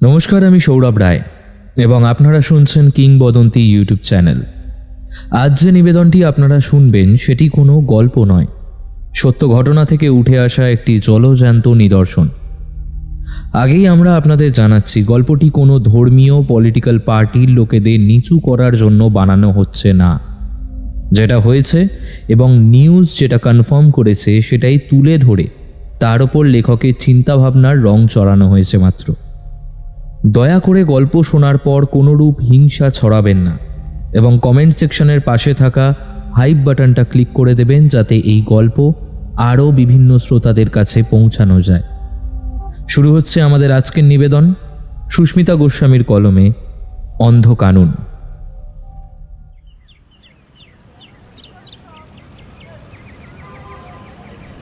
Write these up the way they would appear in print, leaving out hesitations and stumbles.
নমস্কার, আমি সৌরভ রায় এবং আপনারা শুনছেন কিংবদন্তি ইউটিউব চ্যানেল। আজ যে নিবেদনটি আপনারা শুনবেন সেটি কোনো গল্প নয়, সত্য ঘটনা থেকে উঠে আসা একটি জলজ্যান্ত নিদর্শন। আগেই আমরা আপনাদের জানাচ্ছি, গল্পটি কোনো ধর্মীয় পলিটিক্যাল পার্টির লোকেদের নিচু করার জন্য বানানো হচ্ছে না। যেটা হয়েছে এবং নিউজ যেটা কনফার্ম করেছে সেটাই তুলে ধরে তার ওপর লেখকের চিন্তাভাবনার রং চড়ানো হয়েছে মাত্র। দয়া করে গল্প শোনার পর কোনোরূপ হিংসা ছড়াবেন না এবং কমেন্ট সেকশনের পাশে থাকা হাইপ বাটনটা ক্লিক করে দেবেন, যাতে এই গল্প আরও বিভিন্ন শ্রোতাদের কাছে পৌঁছানো যায়। শুরু হচ্ছে আমাদের আজকের নিবেদন, সুস্মিতা গোস্বামীর কলমে অন্ধ কানুন।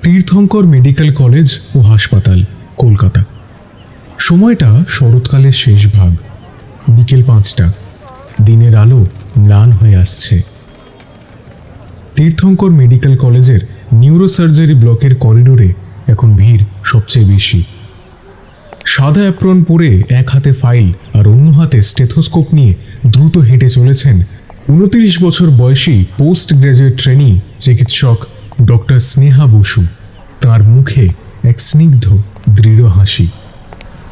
তীর্থঙ্কর মেডিকেল কলেজ ও হাসপাতাল, কলকাতা। সময়টা শরৎকালের শেষ ভাগ, বিকেল 5টা। দিনের আলো ম্লান হয়ে আসছে। তীর্থঙ্কর মেডিকেল কলেজের নিউরোসার্জারি ব্লকের করিডোরে এখন ভিড় সবচেয়ে বেশি। সাদা অ্যাপ্রন পরে এক হাতে ফাইল আর অন্য হাতে স্টেথোস্কোপ নিয়ে দ্রুত হেঁটে চলেছেন 29 বছর বয়সী পোস্ট গ্র্যাজুয়েট ট্রেনি চিকিৎসক ডক্টর স্নেহা বসু। তার মুখে এক স্নিগ্ধ দৃঢ় হাসি।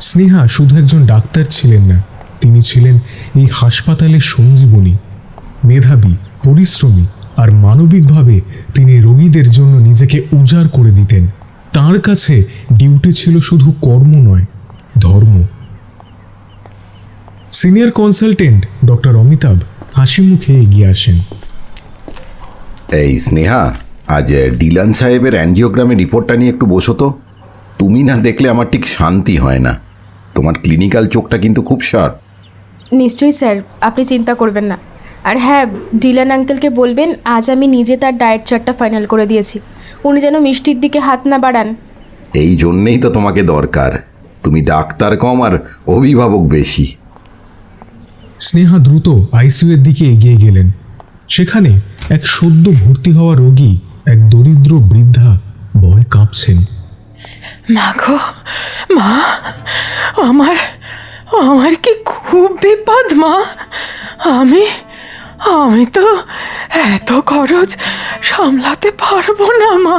স্নেহা শুধু একজন ডাক্তার ছিলেন না, তিনি ছিলেন এই হাসপাতালের সঞ্জীবনী। মেধাবী, পরিশ্রমী আর মানবিকভাবে তিনি রোগীদের জন্য নিজেকে উজাড় করে দিতেন। তার কাছে ডিউটি ছিল শুধু কর্ম নয়, ধর্ম। সিনিয়র কনসালটেন্ট ডক্টর অমিতাভ হাসি মুখে এগিয়ে আসেন। এই স্নেহা, আজ ডিলান সাহেবের অ্যাঞ্জিওগ্রামের রিপোর্টটা নিয়ে একটু বসো তো। তুমি না দেখলে আমার ঠিক শান্তি হয় না। তোমার ক্লিনিক্যাল চোখটা কিন্তু খুব শার্প। নিশ্চয়ই স্যার, আপনি চিন্তা করবেন না। আর হ্যাঁ, ডিলান আঙ্কেলকে বলবেন আজ আমি নিজে তার ডায়েট চার্টটা ফাইনাল করে দিয়েছি। উনি যেন মিষ্টির দিকে হাত না বাড়ান। এই জন্যেই তো তোমাকে দরকার। তুমি ডাক্তার কম আর অভিভাবক বেশি। স্নেহা দ্রুত আইসিইউ এর দিকে এগিয়ে গেলেন। সেখানে এক সদ্য ভর্তি হওয়া রোগী, এক দরিদ্র বৃদ্ধা, ভয়ে কাঁপছেন। মা গো, মা, আমার আমার কি খুব বিপদ মা। আমি তো এত খরচ সামলাতে পারবো না মা।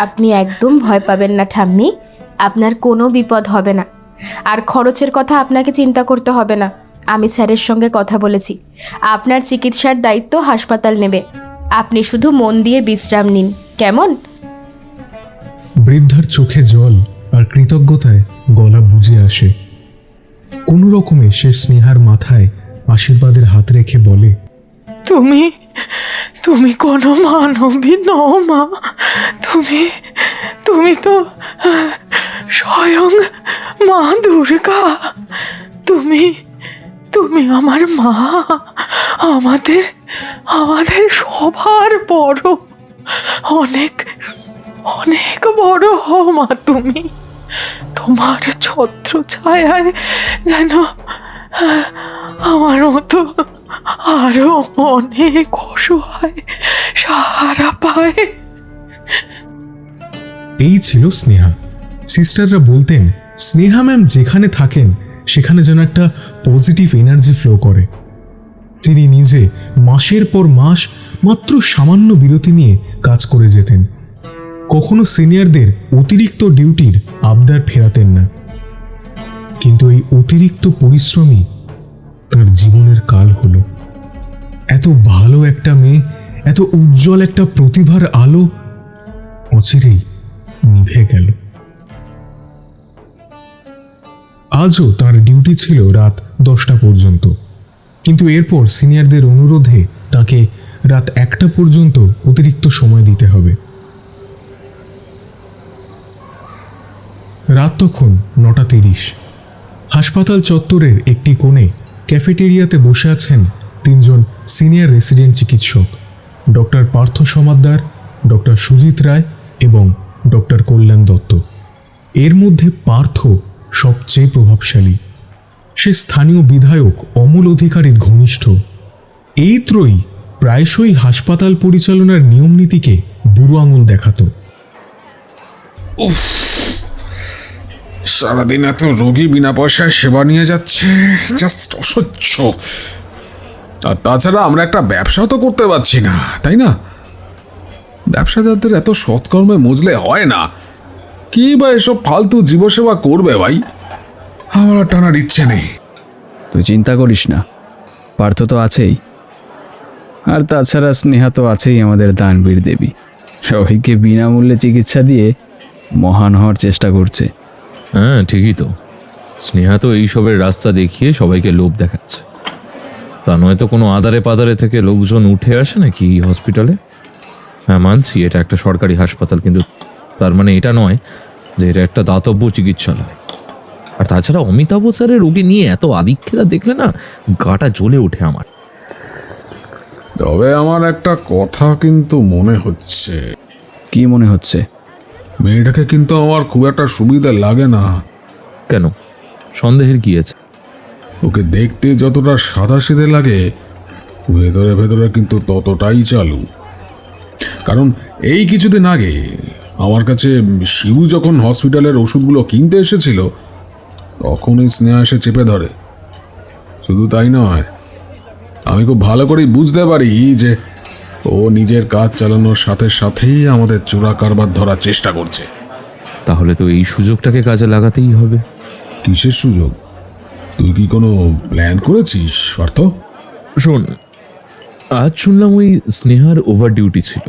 আপনি একদম ভয় পাবেন না ঠাম্মি, আপনার কোনো বিপদ হবে না। আর খরচের কথা আপনাকে চিন্তা করতে হবে না। আমি স্যারের সঙ্গে কথা বলেছি, আপনার চিকিৎসার দায়িত্ব হাসপাতাল নেবে। আপনি শুধু মন দিয়ে বিশ্রাম নিন, কেমন? বৃদ্ধার চোখে জল আর কৃতজ্ঞতায় গলা বুঝে আসে। কোনো রকমে সে স্নেহার মাথায় আশীর্বাদের হাত রেখে বলে, তুমি কোনো মানবী নও মা। তুমি তো স্বয়ং মা দুর্গা। তুমি আমার মা, আমাদের সবার বড়, অনেক অনেক বড় হও মা তুমি। তোমার ছত্র ছায়ায় যেন আমার মতো আরো অনেক অসহায় সাহারা পায়। এই ছিল স্নেহা। সিস্টাররা বলতেন, স্নেহা ম্যাম যেখানে থাকেন সেখানে যেন একটা পজিটিভ এনার্জি ফ্লো করে। তিনি নিজে মাসের পর মাস মাত্র সামান্য বিরতি নিয়ে কাজ করে যেতেন। কখনো সিনিয়রদের অতিরিক্ত ডিউটির আবদার ফেরাতেন না। কিন্তু এই অতিরিক্ত পরিশ্রমই তার জীবনের কাল হলো। এত ভালো একটা মেয়ে, এত উজ্জ্বল একটা প্রতিভার আলো অচিরেই নিভে গেল। আজও তার ডিউটি ছিল রাত 10টা পর্যন্ত, কিন্তু এরপর সিনিয়রদের অনুরোধে তাকে রাত 1টা পর্যন্ত অতিরিক্ত সময় দিতে হবে। রাত তখন 9:30। হাসপাতাল চত্বরের একটি কোণে ক্যাফেটেরিয়াতে বসে আছেন 3 জন সিনিয়র রেসিডেন্ট চিকিৎসক, ডক্টর পার্থ সমাদ্দার, ডক্টর সুজিত রায় এবং ডক্টর কল্যাণ দত্ত। এর মধ্যে পার্থ সবচেয়ে প্রভাবশালী। সে স্থানীয় বিধায়ক অমল অধিকারীর ঘনিষ্ঠ। এই ত্রয়ী প্রায়শই হাসপাতাল পরিচালনার নিয়মনীতিকে বুড়ো আঙুল দেখাত। সারাদিন এত রোগী বিনা পয়সায় সেবা নিয়ে যাচ্ছে, জাস্ট অসহ্য। আর তাছাড়া আমরা একটা ব্যবসা তো করতে পারছি না, তাই না? ব্যবসাদারদের এত সৎকর্মে মজলে হয় না। কি বা এসব ফালতু জীবসেবা করবে ভাই? আমার আর টানার ইচ্ছে নেই। তুই চিন্তা করিস না, পার্থ তো আছেই, আর তাছাড়া স্নেহা তো আছেই, আমাদের দানবীর দেবী। সবাইকে বিনামূল্যে চিকিৎসা দিয়ে মহান হওয়ার চেষ্টা করছে। হ্যাঁ ঠিকই তো, স্নেহা তো এইসবের রাস্তা দেখিয়ে সবাইকে লোভ দেখাচ্ছে। তা নয়তো কোনো আধারে পাদারে থেকে লোকজন উঠে আসে নাকি এই হসপিটালে? হ্যাঁ মানছি এটা একটা সরকারি হাসপাতাল, কিন্তু তার মানে এটা নয় যে এটা একটা দাতব্য চিকিৎসালয়। আর তাছাড়া অমিতাভ স্যারের রোগী নিয়ে এত আদিক্ষেতা দেখলে না গাটা জ্বলে ওঠে আমার। তবে আমার একটা কথা কিন্তু মনে হচ্ছে। কি মনে হচ্ছে? মেয়েটাকে কিন্তু আমার খুব একটা সুবিধা লাগে না। কেন, সন্দেহের কি আছে? ওকে দেখতে যতটা সাদাসিধে লাগে, ভেতরে ভেতরে কিন্তু ততটাই চালু। কারণ এই কিছুদিন আগে আমার কাছে শিবু যখন হসপিটালের ওষুধগুলো কিনতে এসেছিল, তখনই স্নেহা এসে চেপে ধরে। শুধু তাই নয়, আমি খুব ভালো করেই বুঝতে পারি যে ও নিজের কাজ চালানোর সাথে সাথেই আমাদের চোরা কারবার ধরার চেষ্টা করছে। তাহলে তো এই সুযোগটাকে কাজে লাগাতেই হবে। কিসের সুযোগ? তুই কি কোনো প্ল্যান করেছিস পার্থ? শোন, আজ শুনলাম ওই স্নেহার ওভার ডিউটি ছিল,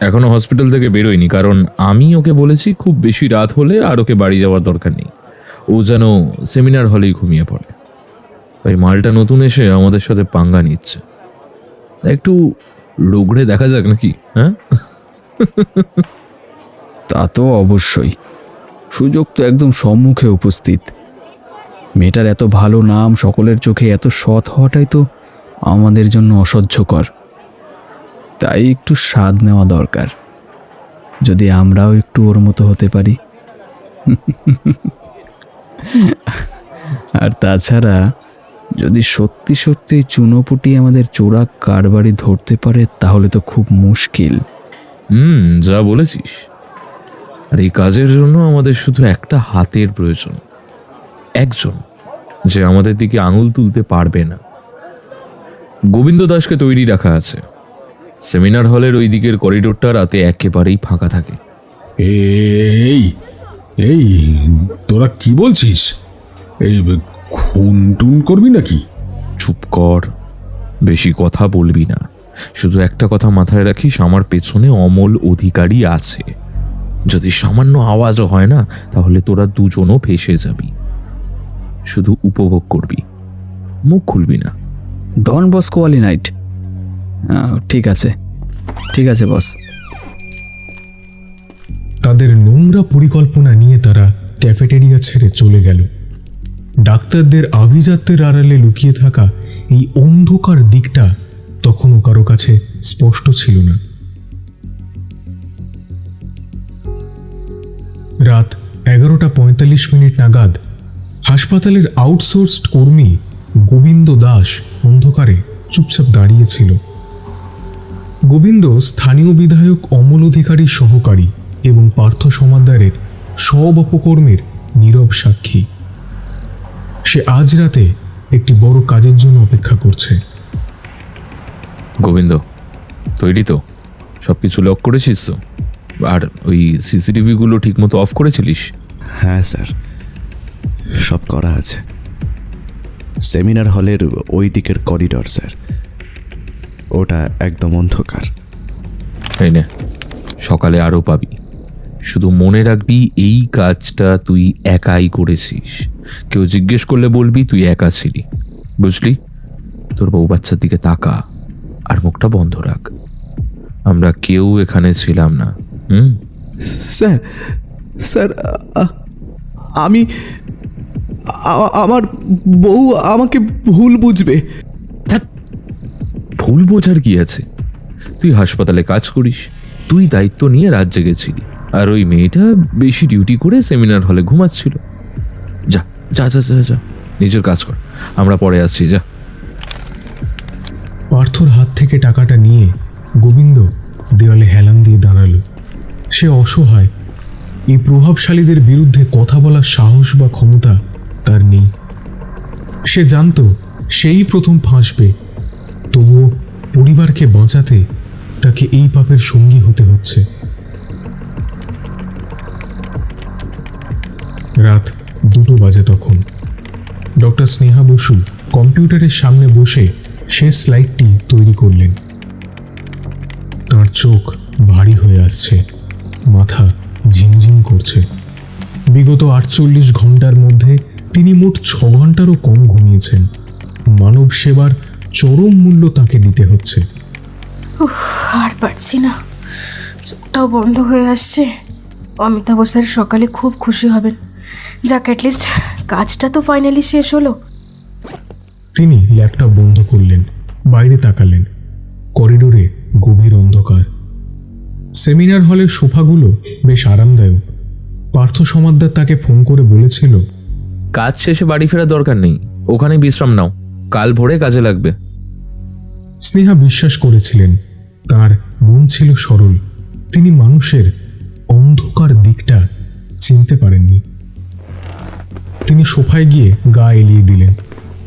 এখনো হসপিটাল থেকে বেরোয়নি। কারণ আমি ওকে বলেছি খুব বেশি রাত হলে আর ওকে বাড়ি যাওয়ার দরকার নেই, ও যেন সেমিনার হলেই ঘুমিয়ে পড়ে। ওই মালটা নতুন এসে আমাদের সাথে পাঙ্গা নিচ্ছে, একটু রোগড়ে দেখা যাক নাকি? হ্যাঁ তা তো অবশ্যই, সুযোগ তো একদম সম্মুখে উপস্থিত। মেয়েটার এত ভালো নাম, সকলের চোখে এত সৎ হওয়াটাই তো আমাদের জন্য অসহ্যকর। তাই একটু স্বাদ নেওয়া দরকার, যদি আমরাও একটু ওর মতো হতে পারি। আর তাছাড়া যদি সত্যি সত্যি চুনোপুটি আমাদের চোরা কারবারি ধরতে পারে, তাহলে তো খুব মুশকিল। যা বলেছিস। আর এই কাজের জন্য আমাদের শুধু একটা হাতের প্রয়োজন, একজন যে আমাদের দিকে আঙুল তুলতে পারবে না। গোবিন্দ দাসকে তৈরি রাখা আছে। সেমিনার হলের ওই দিকের করিডোরটা রাতে একেবারেই ফাঁকা থাকে। এই এই তোরা কি বলছিস? এই খুন টুন করবি নাকি? চুপ কর, বেশি কথা বলবি না। শুধু একটা কথা মাথায় রাখিস, আমার পেছনে অমল অধিকারী আছে। যদি সামান্য আওয়াজও হয় না, তাহলে তোরা দুজনও ফেঁসে যাবি। শুধু উপভোগ করবি, মুখ খুলবি না। ডন বস্কো ওয়ালি নাইট। ঠিক আছে, ঠিক আছে বস। তাদের নোংরা পরিকল্পনা নিয়ে তারা ক্যাফেটেরিয়া ছেড়ে চলে গেল। ডাক্তারদের আভিজাত্যের আড়ালে লুকিয়ে থাকা এই অন্ধকার দিকটা তখনও কারো কাছে স্পষ্ট ছিল না। রাত 11:45 নাগাদ হাসপাতালের আউটসোর্সড কর্মী গোবিন্দ দাস অন্ধকারে চুপচাপ দাঁড়িয়েছিল। গোবিন্দ স্থানীয় বিধায়ক অমল অধিকারীর সহকারী এবং পার্থ সমাদ্দারের সব অপকর্মের নীরব সাক্ষী। সে আজ রাতে একটি বড় কাজের জন্য অপেক্ষা করছে। গোবিন্দ, তৈরি তো? সব কিছু লক করেছিস তো? আর ওই সিসিটিভিগুলো ঠিক মতো অফ করেছিলিস? হ্যাঁ স্যার, সব করা আছে। সেমিনার হলের ওই দিকের করিডর স্যার, ওটা একদম অন্ধকার। এই নে, সকালে আরও পাবি। শুধু মনে রাখবি এই কাজটা তুই একাই করেছিস। কেউ জিজ্ঞেস করলে বলবি তুই একা ছিলি, বুঝলি? তোর বউ বাচ্চার দিকে তাকা আর মুখটা বন্ধ রাখ। আমরা কেউ এখানে ছিলাম না। স্যার স্যার আমি আমার বউ আমাকে ভুল বুঝবে। ভুল বোঝার কি আছে? তুই হাসপাতালে কাজ করিস, তুই দায়িত্ব নিয়ে রাত জেগেছিলি, আর ওই মেয়েটা বেশি ডিউটি করে সেমিনার হলে ঘুমাচ্ছিল। যা যা যা যা যা, নিজের কাজ কর, আমরা পরে আসছি, যা। পার্থর হাত থেকে টাকাটা নিয়ে গোবিন্দ দেওয়ালে হেলান দিয়ে দাঁড়ালো। সে অসহায়, এই প্রভাবশালীদের বিরুদ্ধে কথা বলার সাহস বা ক্ষমতা তার নেই। সে জানত সেই প্রথম ফাঁসবে, তবুও পরিবারকে বাঁচাতে তাকে এই পাপের সঙ্গী হতে হচ্ছে। রাত 2 বাজে তখন। ডক্টর স্নেহা বসু কম্পিউটারের সামনে বসে শেষ স্লাইডটি তৈরি করলেন। তার চোখ ভারী হয়ে আসছে, মাথা ঝিমঝিম করছে। বিগত 48 ঘন্টার মধ্যে তিনি মোট 6 ঘন্টারও কম ঘুমিয়েছেন। মানব সেবার চরম মূল্য তাকে দিতে হচ্ছে। আর পারছি না, চোখটাও বন্ধ হয়ে আসছে। অমিতাভ স্যার সকালে খুব খুশি হবেন। যাক, অ্যাটলিস্ট কাজটা তো ফাইনালি শেষ হলো। তিনি ল্যাপটপ বন্ধ করলেন, বাইরে তাকালেন। করিডোরে গভীর অন্ধকার। সেমিনার হলের সোফাগুলো বেশ আরামদায়ক। পার্থ সমাদ্দার তাকে ফোন করে বলেছিল, কাজ শেষে বাড়ি ফেরার দরকার নেই, ওখানে বিশ্রাম নাও, কাল ভোরে কাজে লাগবে। স্নেহা বিশ্বাস করেছিলেন, তার মন ছিল সরল। তিনি মানুষের অন্ধকার দিকটা চিনতে পারেননি। তিনি সোফায় গিয়ে গা এলিয়ে দিলেন।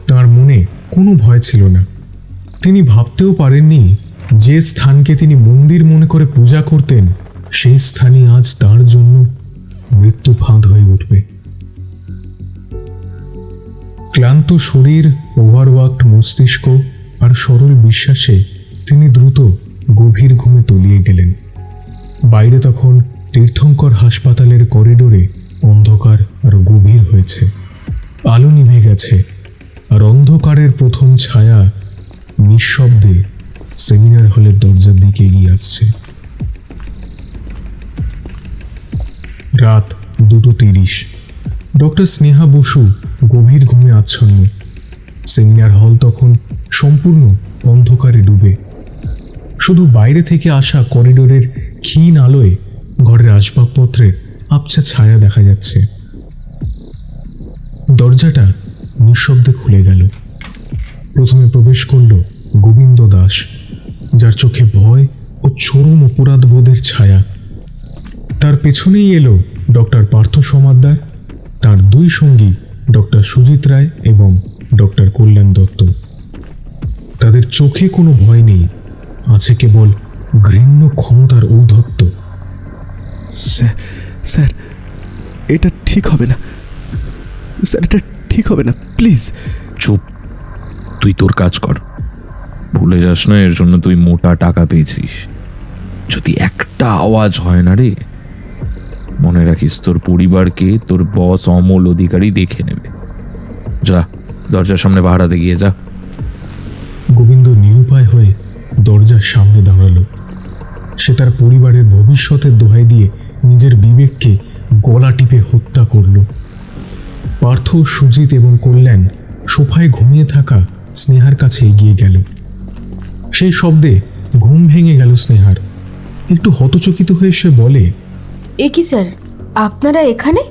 তার মনে কোনো ভয় ছিল না। তিনি ভাবতেও পারেননি যে স্থানকে তিনি মন্দির মনে করে পূজা করতেন, সেই স্থানই আজ তার জন্য মৃত্যু ফাঁদ হয়ে উঠবে। ক্লান্ত শরীর, ওভারওয়ার্কড মস্তিষ্ক আর সরল বিশ্বাসে তিনি দ্রুত গভীর ঘুমে তলিয়ে গেলেন। বাইরে তখন তীর্থঙ্কর হাসপাতালের করিডোরে অন্ধকার আর গভীর হয়েছে। আলো নিভে গেছে, আর অন্ধকারের প্রথম ছায়া নিঃশব্দে সেমিনার হলের দরজার দিকে এগিয়ে আসছে। রাত 2:30। ডক্টর স্নেহা বসু গভীর ঘুমে আচ্ছন্ন। সেমিনার হল তখন সম্পূর্ণ অন্ধকারে ডুবে। শুধু বাইরে থেকে আসা করিডোরের ক্ষীণ আলোয় ঘরের আসবাবপত্রের আবছা ছায়া দেখা যাচ্ছে। দরজাটা নিঃশব্দে খুলে গেল। প্রথমে প্রবেশ করল গোবিন্দ দাস, যার চোখে ভয় ও চরম অপরাধবোধের ছায়া। তার পেছনেই এলো ডক্টর পার্থ সমাদ্দার, তার 2 সঙ্গী ডক্টর সুজিত রায় এবং ডক্টর কল্যাণ দত্ত। তাদের চোখে কোনো ভয় নেই, আছে কেবল ঘৃণ্য ক্ষমতার ঔদ্ধত্য। স্যার, এটা ঠিক হবে না স্যার, এটা ঠিক হবে না, প্লিজ। চুপ, তুই তোর কাজ কর। ভুলে যাস না এর জন্য তুই মোটা টাকা পেয়েছিস। যদি একটা আওয়াজ হয় না রে, মনে রাখিস তোর পরিবারকে তোর বস অমল অধিকারী দেখে নেবে। যা, দরজার সামনে পাহারাতে গিয়ে যা। গোবিন্দ নিরুপায় হয়ে দরজার সামনে দাঁড়ালো। সে তার পরিবারের ভবিষ্যতের দোহাই দিয়ে নিজের বিবেককে গলা টিপে হত্যা করল। পার্থ, সুজিত এবং কল্যাণ সোফায় ঘুমিয়ে থাকা স্নেহার কাছে এগিয়ে গেল। সেই শব্দে ঘুম ভেঙে গেল স্নেহার। একটু হতচকিত হয়ে সে বলে, এ কি স্যার, আপনারা এখানে?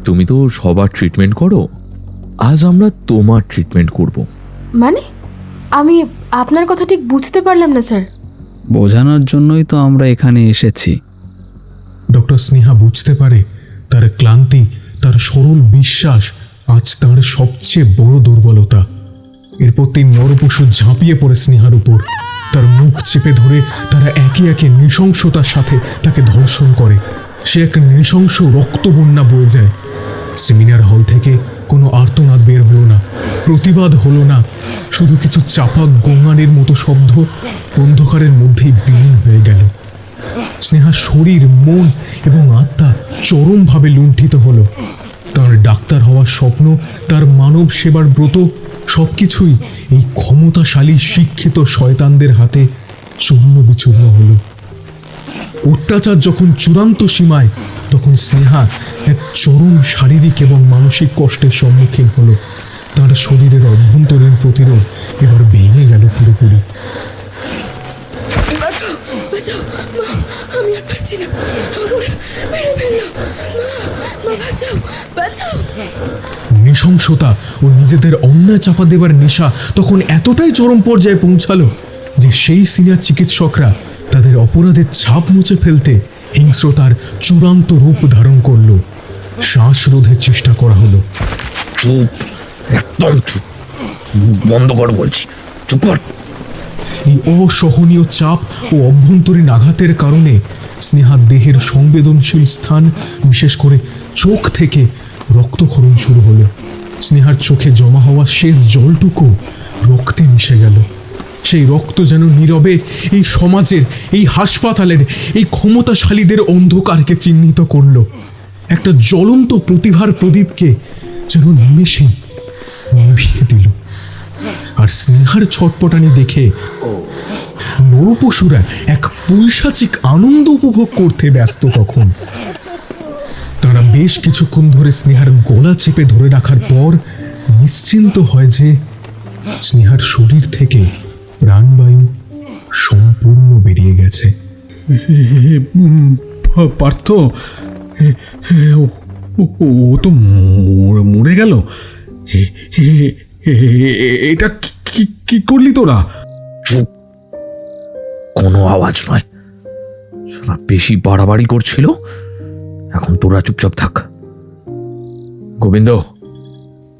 তুমি তো সবার ট্রিটমেন্ট করো, আজ আমরা তোমার ট্রিটমেন্ট করব। মানে আমি আপনার কথা ঠিক বুঝতে পারলাম না স্যার। বোঝানোর জন্যই তো আমরা এখানে এসেছি। ডক্টর স্নেহা বুঝতে পারে তার ক্লান্তি, তার সরল বিশ্বাস আজ তার সবচেয়ে বড় দুর্বলতা। এরপর তিন নরপশু ঝাঁপিয়ে পড়ে স্নেহার উপর। তার মুখ চেপে ধরে তারা একে একে নৃশংসতার সাথে তাকে ধর্ষণ করে। সে এক নৃশংস রক্তবন্যা বয়ে যায়। সেমিনার হল থেকে কোনো আর্তনাদ বের হলো না, প্রতিবাদ হলো না, শুধু কিছু চাপা গোঙানির মতো শব্দ অন্ধকারের মধ্যেই বিলীন হয়ে গেল। স্নেহার শরীর, মন এবং আত্মা চরমভাবে লুণ্ঠিত হলো। তার ডাক্তার হওয়ার স্বপ্ন, তার মানব সেবার ব্রত, সবকিছুই এই ক্ষমতাশালী শিক্ষিত শয়তানদের হাতে চূর্ণ বিচূর্ণ হলো। অত্যাচার যখন চূড়ান্ত সীমায়, তখন স্নেহা এক চরম শারীরিক এবং মানসিক কষ্টের সম্মুখীন হলো। তার শরীরের অভ্যন্তরীণ প্রতিরোধ এবার ভেঙে গেল পুরোপুরি। আমি আর পারছি না, মেরে ফেললো, বাঁচাও, বাঁচাও। নৃশংসতা ও নিজেদের অন্যায় চাপা দেবার নেশা তখন এতটাই চরম পর্যায়ে পৌঁছালো যে সেই সিনিয়র চিকিৎসকরা তাদের অপরাধের ছাপ মুছে ফেলতে হিংস্রতার চূড়ান্ত রূপ ধারণ করলো। শ্বাসরোধের চেষ্টা করা হলো। চুপ, একদম চুপ, বন্ধ কর বলছি, চুপ কর। এই অসহনীয় চাপ ও অভ্যন্তরীণ আঘাতের কারণে স্নেহার দেহের সংবেদনশীল স্থান, বিশেষ করে চোখ থেকে রক্তক্ষরণ শুরু হলো। স্নেহার চোখে জমা হওয়া শেষ জলটুকু রক্তে মিশে গেল। সেই রক্ত যেন নীরবে এই সমাজের, এই হাসপাতালের, এই ক্ষমতাশালীদের অন্ধকারকে চিহ্নিত করল। একটা জ্বলন্ত প্রতিভার প্রদীপকে যেন নিমেষেই নিভিয়ে দিল। আর স্নেহার ছটপটানি দেখে নরপশুরা এক পৈশাচিক আনন্দ উপভোগ করতে ব্যস্ত। তখন তারা বেশ কিছুক্ষণ ধরে স্নেহার গলা চেপে ধরে রাখার পর নিশ্চিন্ত হয় যে স্নেহার শরীর থেকে প্রাণবায়ু সম্পূর্ণ বেরিয়ে গেছে। পার্থ, ও তো মরে গেল। এটা কি করলি তোরা? চুপ, কোনো আওয়াজ নয়। সারা বেশি বাড়াবাড়ি করছিল, এখন তোরা চুপচাপ থাক। গোবিন্দ,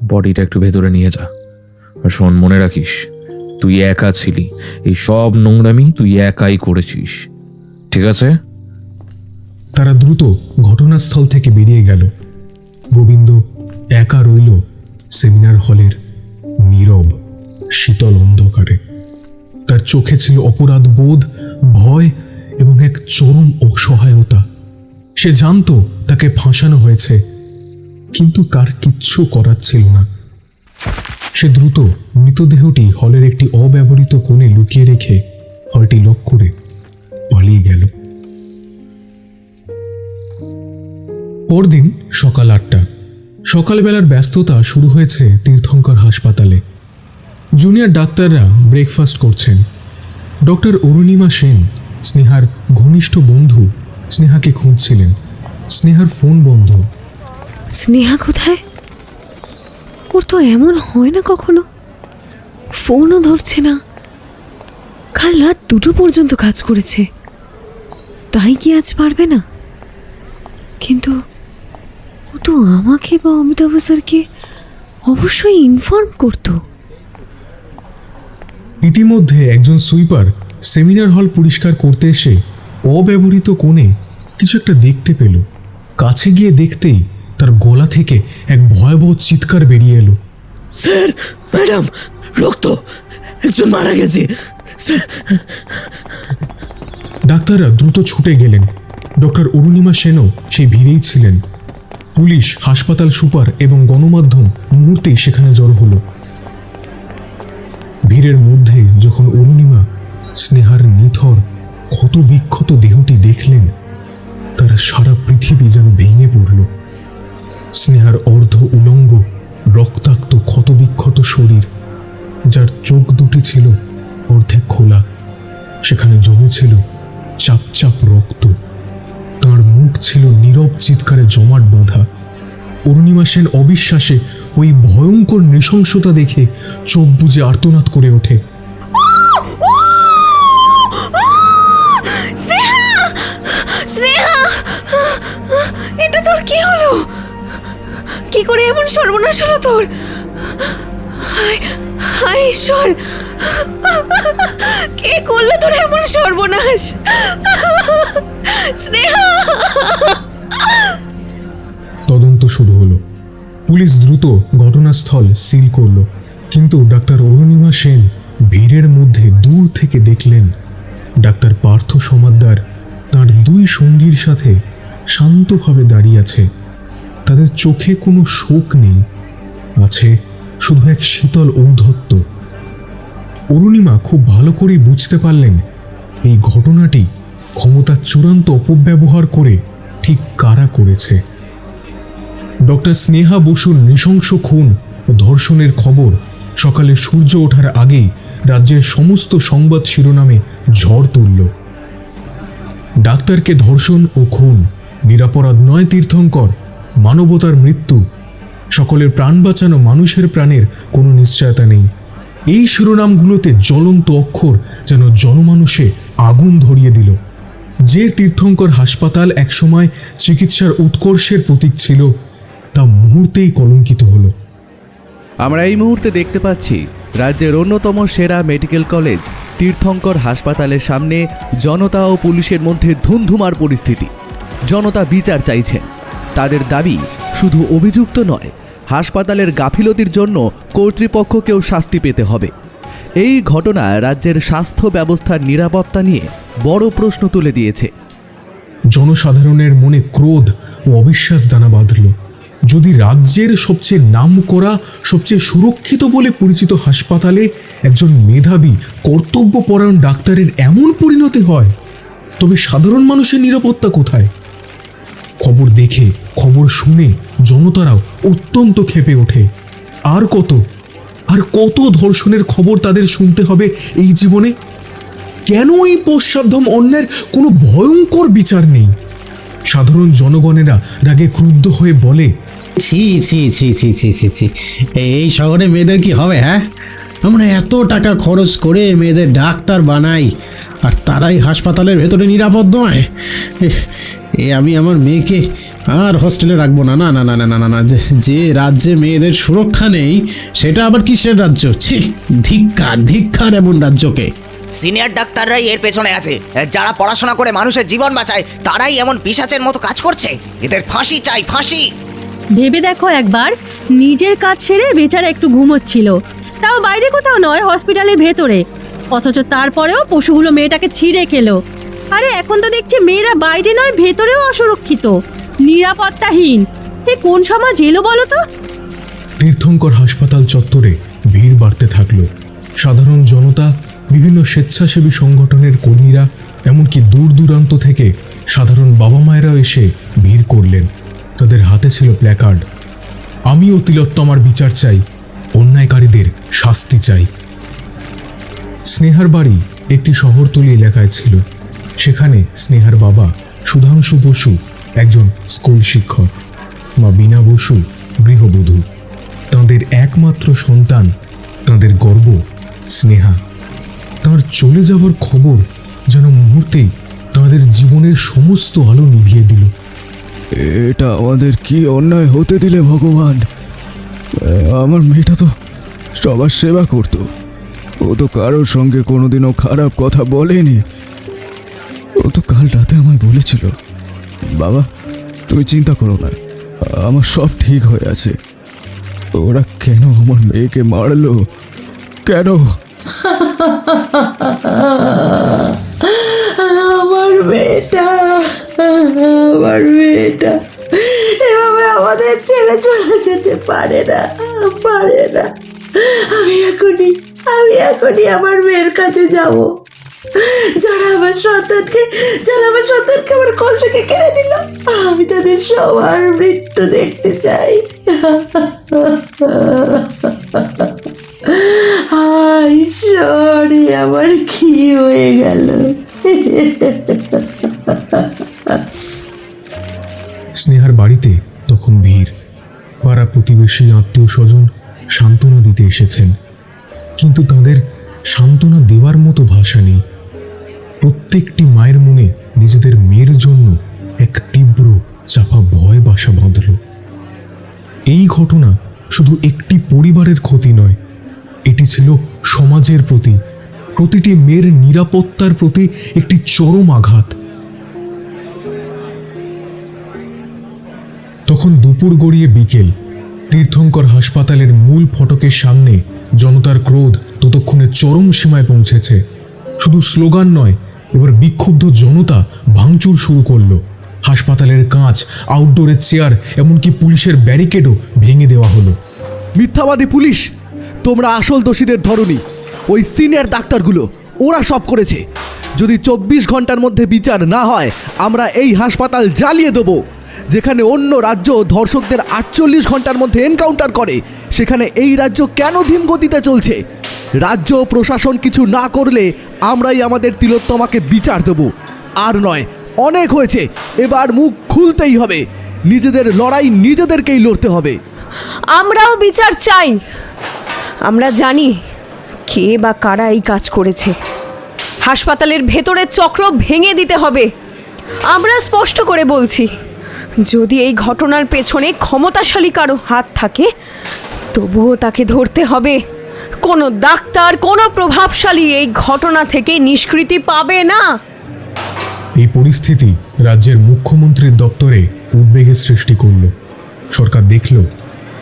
বডিটা একটু ভেতরে নিয়ে যা। আর শোন, মনে রাখিস, তুই একা ছিলি, এই সব নোংরামি তুই একাই করেছিস, ঠিক আছে? তারা দ্রুত ঘটনাস্থল থেকে বেরিয়ে গেল। গোবিন্দ একা রইল সেমিনার হলের নীরব শীতল অন্ধকারে। তার চোখে ছিল অপরাধ বোধ, ভয় এবং এক চরম অসহায়তা। সে জানতো তাকে ফাঁসানো হয়েছে, কিন্তু তার কিচ্ছু করার ছিল না। সে দ্রুত মৃতদেহটি হলের একটি অব্যবহৃত কোণে লুকিয়ে রেখে হলটি লক করে পালিয়ে গেল। পরদিন সকাল 8টা। সকালবেলার ব্যস্ততা শুরু হয়েছে তীর্থঙ্কর হাসপাতালে। জুনিয়র ডাক্তাররা ব্রেকফাস্ট করছেন। ডক্টর অরুণিমা সেন, স্নেহার ঘনিষ্ঠ বন্ধু, স্নেহাকে খুঁজছিলেন। স্নেহার ফোন বন্ধ। স্নেহা কোথায়? ওর তো এমন হয় না কখনো, ফোনও ধরছে না। কাল রাত 2টো পর্যন্ত কাজ করেছে, তাই কি আজ পারবে না? কিন্তু ও তো আমাকে বা অমিতাভ স্যারকে অবশ্যই ইনফর্ম করতো। ইতিমধ্যে একজন সুইপার সেমিনার হল পরিষ্কার করতে এসে অব্যবহৃত কোণে কিছু একটা দেখতে পেল। কাছে গিয়ে দেখতেই তার গলা থেকে এক ভয়াবহ চিৎকার বেরিয়ে এলো। স্যার, ম্যাডাম, রক্ত, একজন মারা গেছে স্যার। ডাক্তাররা দ্রুত ছুটে গেলেন। ডক্টর অরুণিমা সেনও সেই ভিড়েই ছিলেন। পুলিশ, হাসপাতাল সুপার এবং গণমাধ্যম মুহূর্তেই সেখানে জড়ো হলো। ভিড়ের মধ্যে যখন অরুণিমা স্নেহার নিথর ক্ষতবিক্ষত দেহটি দেখলেন, তার সারা পৃথিবী যেন ভেঙে পড়ল। স্নেহার অর্ধ উলঙ্গ, রক্তাক্ত, ক্ষতবিক্ষত শরীর, যার চোখ দুটি ছিল অর্ধেক খোলা, সেখানে জমেছিল চাপ চাপ রক্ত। তার মুখ ছিল নীরব চিৎকারে জমাট বাঁধা। অরুণিমা সেন অবিশ্বাসে ওই ভয়ঙ্কর নৃশংসতা দেখে চোখ বুজে আর্তনাদ করে ওঠে। এটা তোর কি হলো? কি করে এমন সর্বনাশ হলো তোর? হায় ঈশ্বর, কে করলো তোর এমন সর্বনাশ? স্নেহা! তদন্ত শুরু হলো। পুলিশ দ্রুত ঘটনাস্থল সিল করলো, কিন্তু ডাক্তার অরুণিমা সেন ভিড়ের মধ্যে দূর থেকে দেখলেন ডাক্তার পার্থ সমাদ্দার তার 2 সঙ্গীর সাথে শান্তভাবে দাঁড়িয়ে আছে। তাদের চোখে কোনো শোক নেই, আছে শুধু এক শীতল ঔদ্ধত্য। অরুণিমা খুব ভালো করেই বুঝতে পারলেন এই ঘটনাটি ক্ষমতার চূড়ান্ত অপব্যবহার করে ঠিক কারা করেছে। ডক্টর স্নেহা বসুর নৃশংস খুন ও ধর্ষণের খবর সকালে সূর্য ওঠার আগেই রাজ্যের সমস্ত সংবাদ শিরোনামে ঝড় তুলল। ডাক্তারকে ধর্ষণ ও খুন, নিরাপরাধ নয় তীর্থঙ্কর, মানবতার মৃত্যু, সকলের প্রাণ বাঁচানো, মানুষের প্রাণের কোনো নিশ্চয়তা নেই। এই শিরোনামগুলোতে জ্বলন্ত অক্ষর যেন জনমানুষে আগুন ধরিয়ে দিল। যে তীর্থঙ্কর হাসপাতাল একসময় চিকিৎসার উৎকর্ষের প্রতীক ছিল তা মুহূর্তেই কলঙ্কিত হলো। আমরা এই মুহূর্তে দেখতে পাচ্ছি রাজ্যের অন্যতম সেরা মেডিকেল কলেজ তীর্থঙ্কর হাসপাতালের সামনে জনতা ও পুলিশের মধ্যে ধুমধুমার পরিস্থিতি। জনতা বিচার চাইছেন। তাদের দাবি শুধু অভিযুক্ত নয়, হাসপাতালের গাফিলতির জন্য কর্তৃপক্ষকেও শাস্তি পেতে হবে। এই ঘটনা রাজ্যের স্বাস্থ্য ব্যবস্থার নিরাপত্তা নিয়ে বড় প্রশ্ন তুলে দিয়েছে। জনসাধারণের মনে ক্রোধ ও অবিশ্বাস দানা বাঁধল। যদি রাজ্যের সবচেয়ে নামকরা, সবচেয়ে সুরক্ষিত বলে পরিচিত হাসপাতালে একজন মেধাবী, কর্তব্যপরায়ণ ডাক্তারের এমন পরিণতি হয়, তবে সাধারণ মানুষের নিরাপত্তা কোথায়? খবর দেখে, খবর শুনে জনতারাও অত্যন্ত ক্ষেপে ওঠে। আর কত ধর্ষণের খবর তাদের শুনতে হবে এই জীবনে? কেন এই পশ্চাৎধম অন্যের কোনো ভয়ঙ্কর বিচার নেই? সাধারণ জনগণেরা রাগে ক্রুদ্ধ হয়ে বলে, ছি ছি ছি ছি ছি ছি ছি, এই শহরে মেয়েদের কি হবে? হ্যাঁ, আমরা এত টাকা খরচ করে মেয়েদের ডাক্তার বানাই, আর তারাই হাসপাতালের ভেতরে নিরাপদ নয়। আমি আমার মেয়েকে আর হোস্টেলে রাখবো না। না না না না না না না, যে রাজ্যে মেয়েদের সুরক্ষা নেই সেটা আবার কিসের রাজ্য? ছি, ধিক্কার ধিক্কার এমন রাজ্যকে। সিনিয়র ডাক্তাররাই এর পেছনে আছে। যারা পড়াশোনা করে মানুষের জীবন বাঁচায় তারাই এমন পিশাচের মতো কাজ করছে। এদের ফাঁসি চাই, ফাঁসি। ভেবে দেখো একবার, নিজের কাজ সেরে বেচারা একটু ঘুমোচ্ছিল, তাও বাইরে কোথাও নয়, হসপিটালের ভেতরে, অথচ তারপরেও পশুগুলো মেয়েটাকে ছিঁড়ে খেলো। আরে এখন তো দেখছি মেয়েরা বাইরে নয়, ভেতরেও অসুরক্ষিত, নিরাপত্তাহীন। এ কোন সমাজ এলো বলো তো? তীর্থঙ্কর হাসপাতাল চত্বরে ভিড় বাড়তে থাকলো। সাধারণ জনতা, বিভিন্ন স্বেচ্ছাসেবী সংগঠনের কর্মীরা, এমনকি দূর দূরান্ত থেকে সাধারণ বাবা মায়েরাও এসে ভিড় করলেন। তাদের হাতে ছিল প্ল্যাকার্ড, আমিও তিলোত্তমার বিচার চাই, অন্যায়কারীদের শাস্তি চাই। স্নেহার বাড়ি একটি শহরতলি এলাকায় ছিল। সেখানে স্নেহার বাবা সুধাংশু বসু একজন স্কুল শিক্ষক, মা বীণা বসু গৃহবধূ। তাঁদের একমাত্র সন্তান, তাঁদের গর্ব স্নেহা। তার চলে যাবার খবর যেন মুহূর্তেই তাঁদের জীবনের সমস্ত আলো নিভিয়ে দিল। এটা আমাদের কি অন্যায় হতে দিলে ভগবান? আমার মেয়েটা তো সবার সেবা করত, ও তো কারোর সঙ্গে কোনোদিনও খারাপ কথা বলেনি। ও তো কাল রাতে আমায় বলেছিল, বাবা তুমি চিন্তা করো না, আমার সব ঠিক হয়ে আছে। ওরা কেন আমার মেয়েকে মারলো? কেন? আমার মেয়েটা এভাবে আমাদের ছেড়ে চলে যেতে পারে না। আমি এখনই আমার মেয়ের কাছে যাব। যারা আমার সন্তানকে আমার কোল থেকে কেড়ে নিল, আমি তাদের সবার মৃত্যু দেখতে চাই। ঈশ্বরে আমার কি হয়ে গেল? স্নেহার বাড়িতে তখন ভিড়। পাড়া প্রতিবেশী, আত্মীয় স্বজন সান্ত্বনা দিতে এসেছেন, কিন্তু তাদের সান্ত্বনা দেওয়ার মতো ভাষা নেই। প্রত্যেকটি মায়ের মনে নিজেদের মেয়ের জন্য এক তীব্র চাপা ভয় বাসা বাঁধল। এই ঘটনা শুধু একটি পরিবারের ক্ষতি নয়, এটি ছিল সমাজের প্রতি, প্রতিটি মেয়ের নিরাপত্তার প্রতি একটি চরম আঘাত। তখন দুপুর গড়িয়ে বিকেল। তীর্থঙ্কর হাসপাতালের মূল ফটকের সামনে জনতার ক্রোধ ততক্ষণে চরম সীমায় পৌঁছেছে। শুধু স্লোগান নয়, এবার বিক্ষুব্ধ জনতা ভাঙচুর শুরু করলো। হাসপাতালের কাঁচ, আউটডোরের চেয়ার, এমনকি পুলিশের ব্যারিকেডও ভেঙে দেওয়া হলো। মিথ্যাবাদী পুলিশ, তোমরা আসল দোষীদের ধরনি। ওই সিনিয়র ডাক্তারগুলো, ওরা সব করেছে। যদি 24 ঘন্টার মধ্যে বিচার না হয়, আমরা এই হাসপাতাল জ্বালিয়ে দেবো। যেখানে অন্য রাজ্য ধর্ষকদের 48 ঘন্টার মধ্যে এনকাউন্টার করে, সেখানে এই রাজ্য কেন ধীম গতিতে চলছে? রাজ্য প্রশাসন কিছু না করলে আমরাই আমাদের তিলোত্তমাকে বিচার দেব। আর নয়, অনেক হয়েছে, এবার মুখ খুলতেই হবে। নিজেদের লড়াই নিজেদেরকেই লড়তে হবে। আমরাও বিচার চাই। আমরা জানি কে বা কারা এই কাজ করেছে। হাসপাতালের ভেতরের চক্র ভেঙে দিতে হবে। আমরা স্পষ্ট করে বলছি, যদি এই ঘটনার পেছনে ক্ষমতাশালী কারো হাত থাকে তবুও তাকে ধরতে হবে। কোনো ডাক্তার, কোনো প্রভাবশালী এই ঘটনা থেকে নিষ্কৃতি পাবে না। এই পরিস্থিতি রাজ্যের মুখ্যমন্ত্রীর দপ্তরে উদ্বেগের সৃষ্টি করল। সরকার দেখল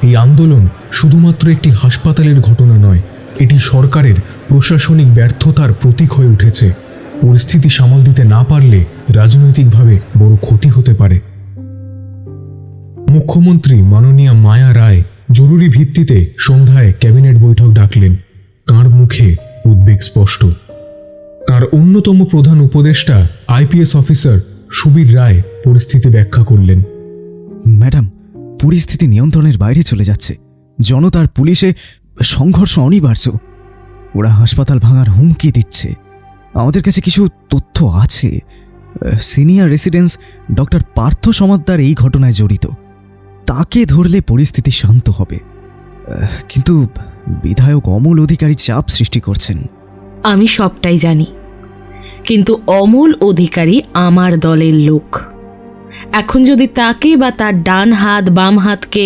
এই আন্দোলন শুধুমাত্র একটি হাসপাতালের ঘটনা নয়, এটি সরকারের প্রশাসনিক ব্যর্থতার প্রতীক হয়ে উঠেছে। পরিস্থিতি সামাল দিতে না পারলে রাজনৈতিকভাবে বড় ক্ষতি হতে পারে। মুখ্যমন্ত্রী মাননীয়া মায়া রায় জরুরি ভিত্তিতে সন্ধ্যায় ক্যাবিনেট বৈঠক ডাকলেন। তাঁর মুখে উদ্বেগ স্পষ্ট। তার অন্যতম প্রধান উপদেষ্টা আইপিএস অফিসার সুবীর রায় পরিস্থিতি ব্যাখ্যা করলেন। ম্যাডাম, পরিস্থিতি নিয়ন্ত্রণের বাইরে চলে যাচ্ছে। জনতার পুলিশে সংঘর্ষ অনিবার্য। ওরা হাসপাতাল ভাঙার হুমকি দিচ্ছে। আমাদের কাছে কিছু তথ্য আছে। Senior residence doctor Partha Samaddar এই ঘটনায় জড়িত। তাকে ধরলে পরিস্থিতি শান্ত হবে, কিন্তু বিধায়ক অমল অধিকারী চাপ সৃষ্টি করছেন। আমি সবটাই জানি, কিন্তু অমল অধিকারী আমার দলের লোক। এখন যদি তাকে বা তার ডান হাত বাম হাতকে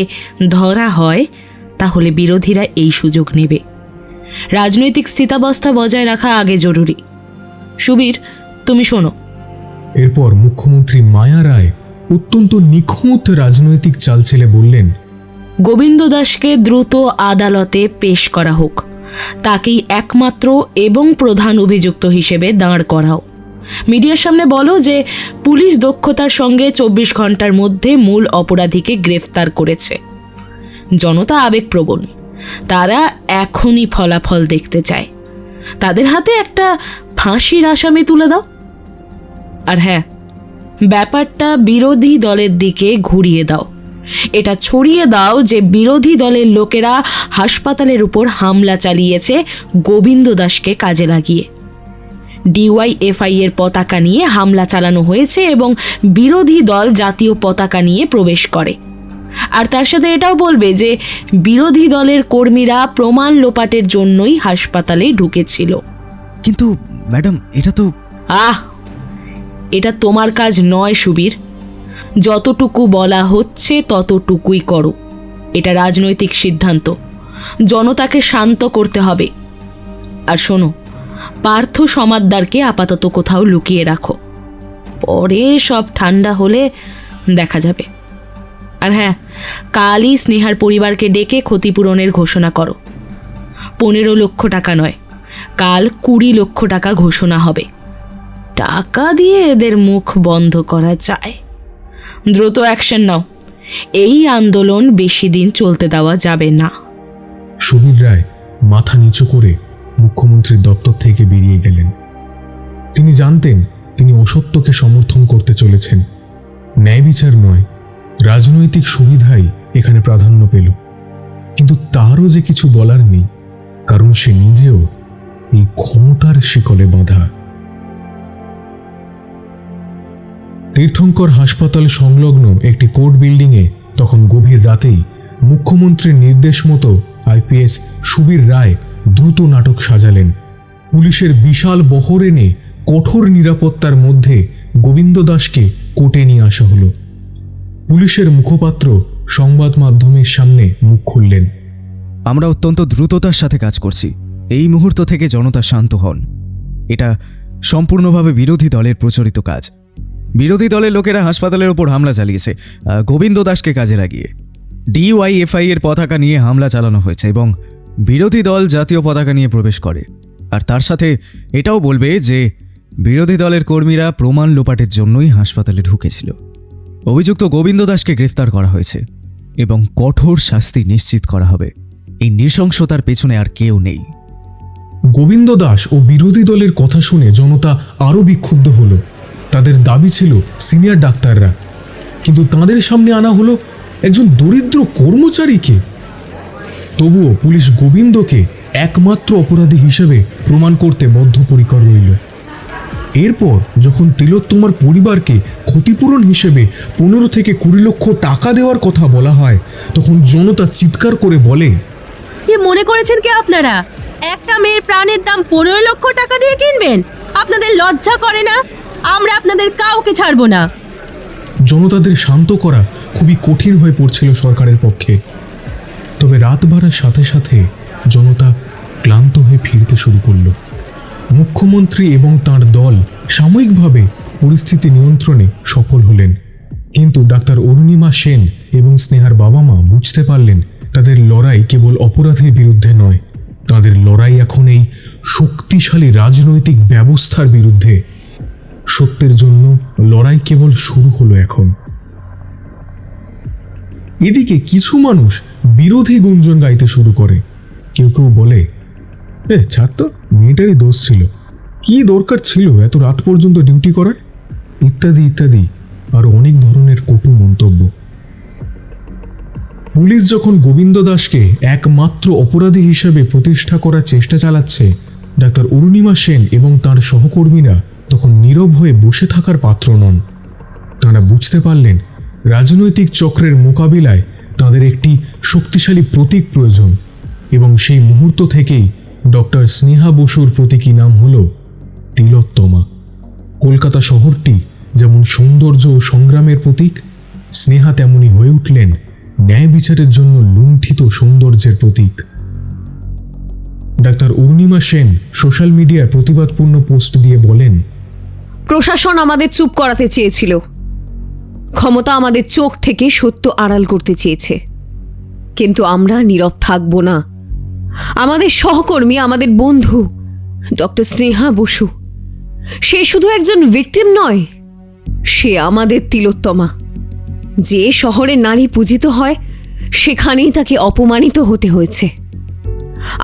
ধরা হয় তাহলে বিরোধীরা এই সুযোগ নেবে। রাজনৈতিক স্থিতাবস্থা বজায় রাখা আগে জরুরি। সুবীর, তুমি শোনো। এরপর মুখ্যমন্ত্রী মায়া রায় অত্যন্ত নিখুঁত রাজনৈতিক চাল ছেলে বললেন, গোবিন্দ দাসকে দ্রুত আদালতে পেশ করা হোক। তাকেই একমাত্র এবং প্রধান অভিযুক্ত হিসেবে দাঁড় করাও। মিডিয়ার সামনে বলো যে পুলিশ দক্ষতার সঙ্গে 24 ঘন্টার মধ্যে মূল অপরাধীকে গ্রেফতার করেছে। জনতা আবেগপ্রবণ, তারা এখনই ফলাফল দেখতে চায়। তাদের হাতে একটা ফাঁসির আসামি তুলে দাও। আর হ্যাঁ, ব্যাপারটা বিরোধী দলের দিকে ঘুরিয়ে দাও। এটা ছড়িয়ে দাও যে বিরোধী দলের লোকেরা হাসপাতালের উপর হামলা চালিয়েছে গোবিন্দ দাসকে কাজে লাগিয়ে। ডিওয়াইএফআই এর পতাকা নিয়ে হামলা চালানো হয়েছে এবং বিরোধী দল জাতীয় পতাকা নিয়ে প্রবেশ করে। আর তার সাথে এটাও বলবে যে বিরোধী দলের কর্মীরা প্রমাণ লোপাটের জন্যই হাসপাতালে ঢুকেছিল। কিন্তু ম্যাডাম, এটা তো এটা তোমার কাজ নয় সুবীর। যতটুকু বলা হচ্ছে ততটুকুই করো। এটা রাজনৈতিক সিদ্ধান্ত। জনতাকে শান্ত করতে হবে। আর শোনো, পার্থ সমাদ্দারকে আপাতত কোথাও লুকিয়ে রাখো। পরে সব ঠান্ডা হলে দেখা যাবে। আর হ্যাঁ, কালই স্নেহার পরিবারকে ডেকে ক্ষতিপূরণের ঘোষণা করো। 15 লক্ষ টাকা নয়, কাল 20 লক্ষ টাকা ঘোষণা হবে। টাকা দিয়ে এদের মুখ বন্ধ করা যায়। দ্রুত অ্যাকশন নাও। এই আন্দোলন বেশি দিন চলতে দেওয়া যাবে না। সুবীর রায় মাথা নিচু করে মুখ্যমন্ত্রীর দপ্তর থেকে বেরিয়ে গেলেন। তিনি জানতেন তিনি অসত্যকে সমর্থন করতে চলেছেন। ন্যায় বিচার নয়, রাজনৈতিক সুবিধাই এখানে প্রাধান্য পেল। কিন্তু তারও যে কিছু বলার নেই, কারণ সে নিজেও এই ক্ষমতার শিকলে বাঁধা। তীর্থঙ্কর হাসপাতাল সংলগ্ন একটি কোর্ট বিল্ডিংয়ে তখন গভীর রাতেই মুখ্যমন্ত্রীর নির্দেশ মতো আইপিএস সুবীর রায় দ্রুত নাটক সাজালেন। পুলিশের বিশাল বহর এনে কঠোর নিরাপত্তার মধ্যে গোবিন্দ দাসকে কোর্টে নিয়ে আসা হলো। পুলিশের মুখপাত্র সংবাদ মাধ্যমের সামনে মুখ খুললেন। আমরা অত্যন্ত দ্রুততার সাথে কাজ করছি। এই মুহূর্ত থেকে জনতা শান্ত হন। এটা সম্পূর্ণভাবে বিরোধী দলের প্রচলিত কাজ। বিরোধী দলের লোকেরা হাসপাতালের ওপর হামলা চালিয়েছে গোবিন্দ দাসকে কাজে লাগিয়ে। ডিওয়াইএফআই এর পতাকা নিয়ে হামলা চালানো হয়েছে এবং বিরোধী দল জাতীয় পতাকা নিয়ে প্রবেশ করে। আর তার সাথে এটাও বলবে যে বিরোধী দলের কর্মীরা প্রমাণ লোপাটের জন্যই হাসপাতালে ঢুকেছিল। অভিযুক্ত গোবিন্দ দাসকে গ্রেফতার করা হয়েছে এবং কঠোর শাস্তি নিশ্চিত করা হবে। এই নৃশংসতার পেছনে আর কেউ নেই। গোবিন্দ দাস ও বিরোধী দলের কথা শুনে জনতা আরও বিক্ষুব্ধ হলো। তাদের দাবি ছিল সিনিয়র ডাক্তাররা, কিন্তু তাদের সামনে আনা হলো একজন দরিদ্র কর্মচারীকে। তবুও পুলিশ গোবিন্দকে একমাত্র অপরাধী হিসেবে প্রমাণ করতে বদ্ধপরিকর রইল। এরপর যখন তিলোত্তমার পরিবারকে ক্ষতিপূরণ হিসেবে 15 থেকে 20 লক্ষ টাকা দেওয়ার কথা বলা হয়, তখন জনতা চিৎকার করে বলে, কি মনে করেছেন কি আপনারা একটা মেয়ের প্রাণের দাম 15 লক্ষ টাকা দিয়ে কিনবেন? আপনাদের লজ্জা করে না? আমরা আপনাদের কাউকে ছাড়বো না। জনতাদের শান্ত করা খুবই কঠিন হয়ে পড়ছিল সরকারের পক্ষে। তবে রাত বাড়ার সাথে সাথে জনতা ক্লান্ত হয়ে ফিরতে শুরু করল। মুখ্যমন্ত্রী এবং তার দল সাময়িকভাবে পরিস্থিতি নিয়ন্ত্রণে সফল হলেন, কিন্তু ডাক্তার অরুণিমা সেন এবং স্নেহার বাবা মা বুঝতে পারলেন তাদের লড়াই কেবল অপরাধের বিরুদ্ধে নয়, তাদের লড়াই এখন এই শক্তিশালী রাজনৈতিক ব্যবস্থার বিরুদ্ধে। সত্যের জন্য লড়াই কেবল শুরু হলো এখন। এদিকে কিছু মানুষ বিরোধী গুঞ্জন গাইতে শুরু করে। কেউ কেউ বলে, ছাড় তো, মেয়েটারই দোষ ছিল, কি দরকার ছিল এত রাত পর্যন্ত ডিউটি করার, ইত্যাদি ইত্যাদি আরো অনেক ধরনের কটু মন্তব্য। পুলিশ যখন গোবিন্দ দাসকে একমাত্র অপরাধী হিসেবে প্রতিষ্ঠা করার চেষ্টা চালাচ্ছে, ডাক্তার অরুণিমা সেন এবং তার সহকর্মীরা তখন নীরব হয়ে বসে থাকার পাত্র নন। তাঁরা বুঝতে পারলেন রাজনৈতিক চক্রের মোকাবিলায় তাদের একটি শক্তিশালী প্রতীক প্রয়োজন, এবং সেই মুহূর্ত থেকেই ডক্টর স্নেহা বসুর প্রতীকী নাম হল তিলোত্তমা। কলকাতা শহরটি যেমন সৌন্দর্য ও সংগ্রামের প্রতীক, স্নেহা তেমনি হয়ে উঠলেন ন্যায় বিচারের জন্য লুণ্ঠিত সৌন্দর্যের প্রতীক। ডাক্তার অরুণিমা সেন সোশ্যাল মিডিয়ায় প্রতিবাদপূর্ণ পোস্ট দিয়ে বলেন, প্রশাসন আমাদের চুপ করাতে চেয়েছিল, ক্ষমতা আমাদের চোখ থেকে সত্য আড়াল করতে চেয়েছে, কিন্তু আমরা নীরব থাকব না। আমাদের সহকর্মী, আমাদের বন্ধু ডক্টর স্নেহা বসু, সে শুধু একজন ভিকটিম নয়, সে আমাদের তিলোত্তমা। যে শহরে নারী পূজিত হয় সেখানেই তাকে অপমানিত হতে হয়েছে।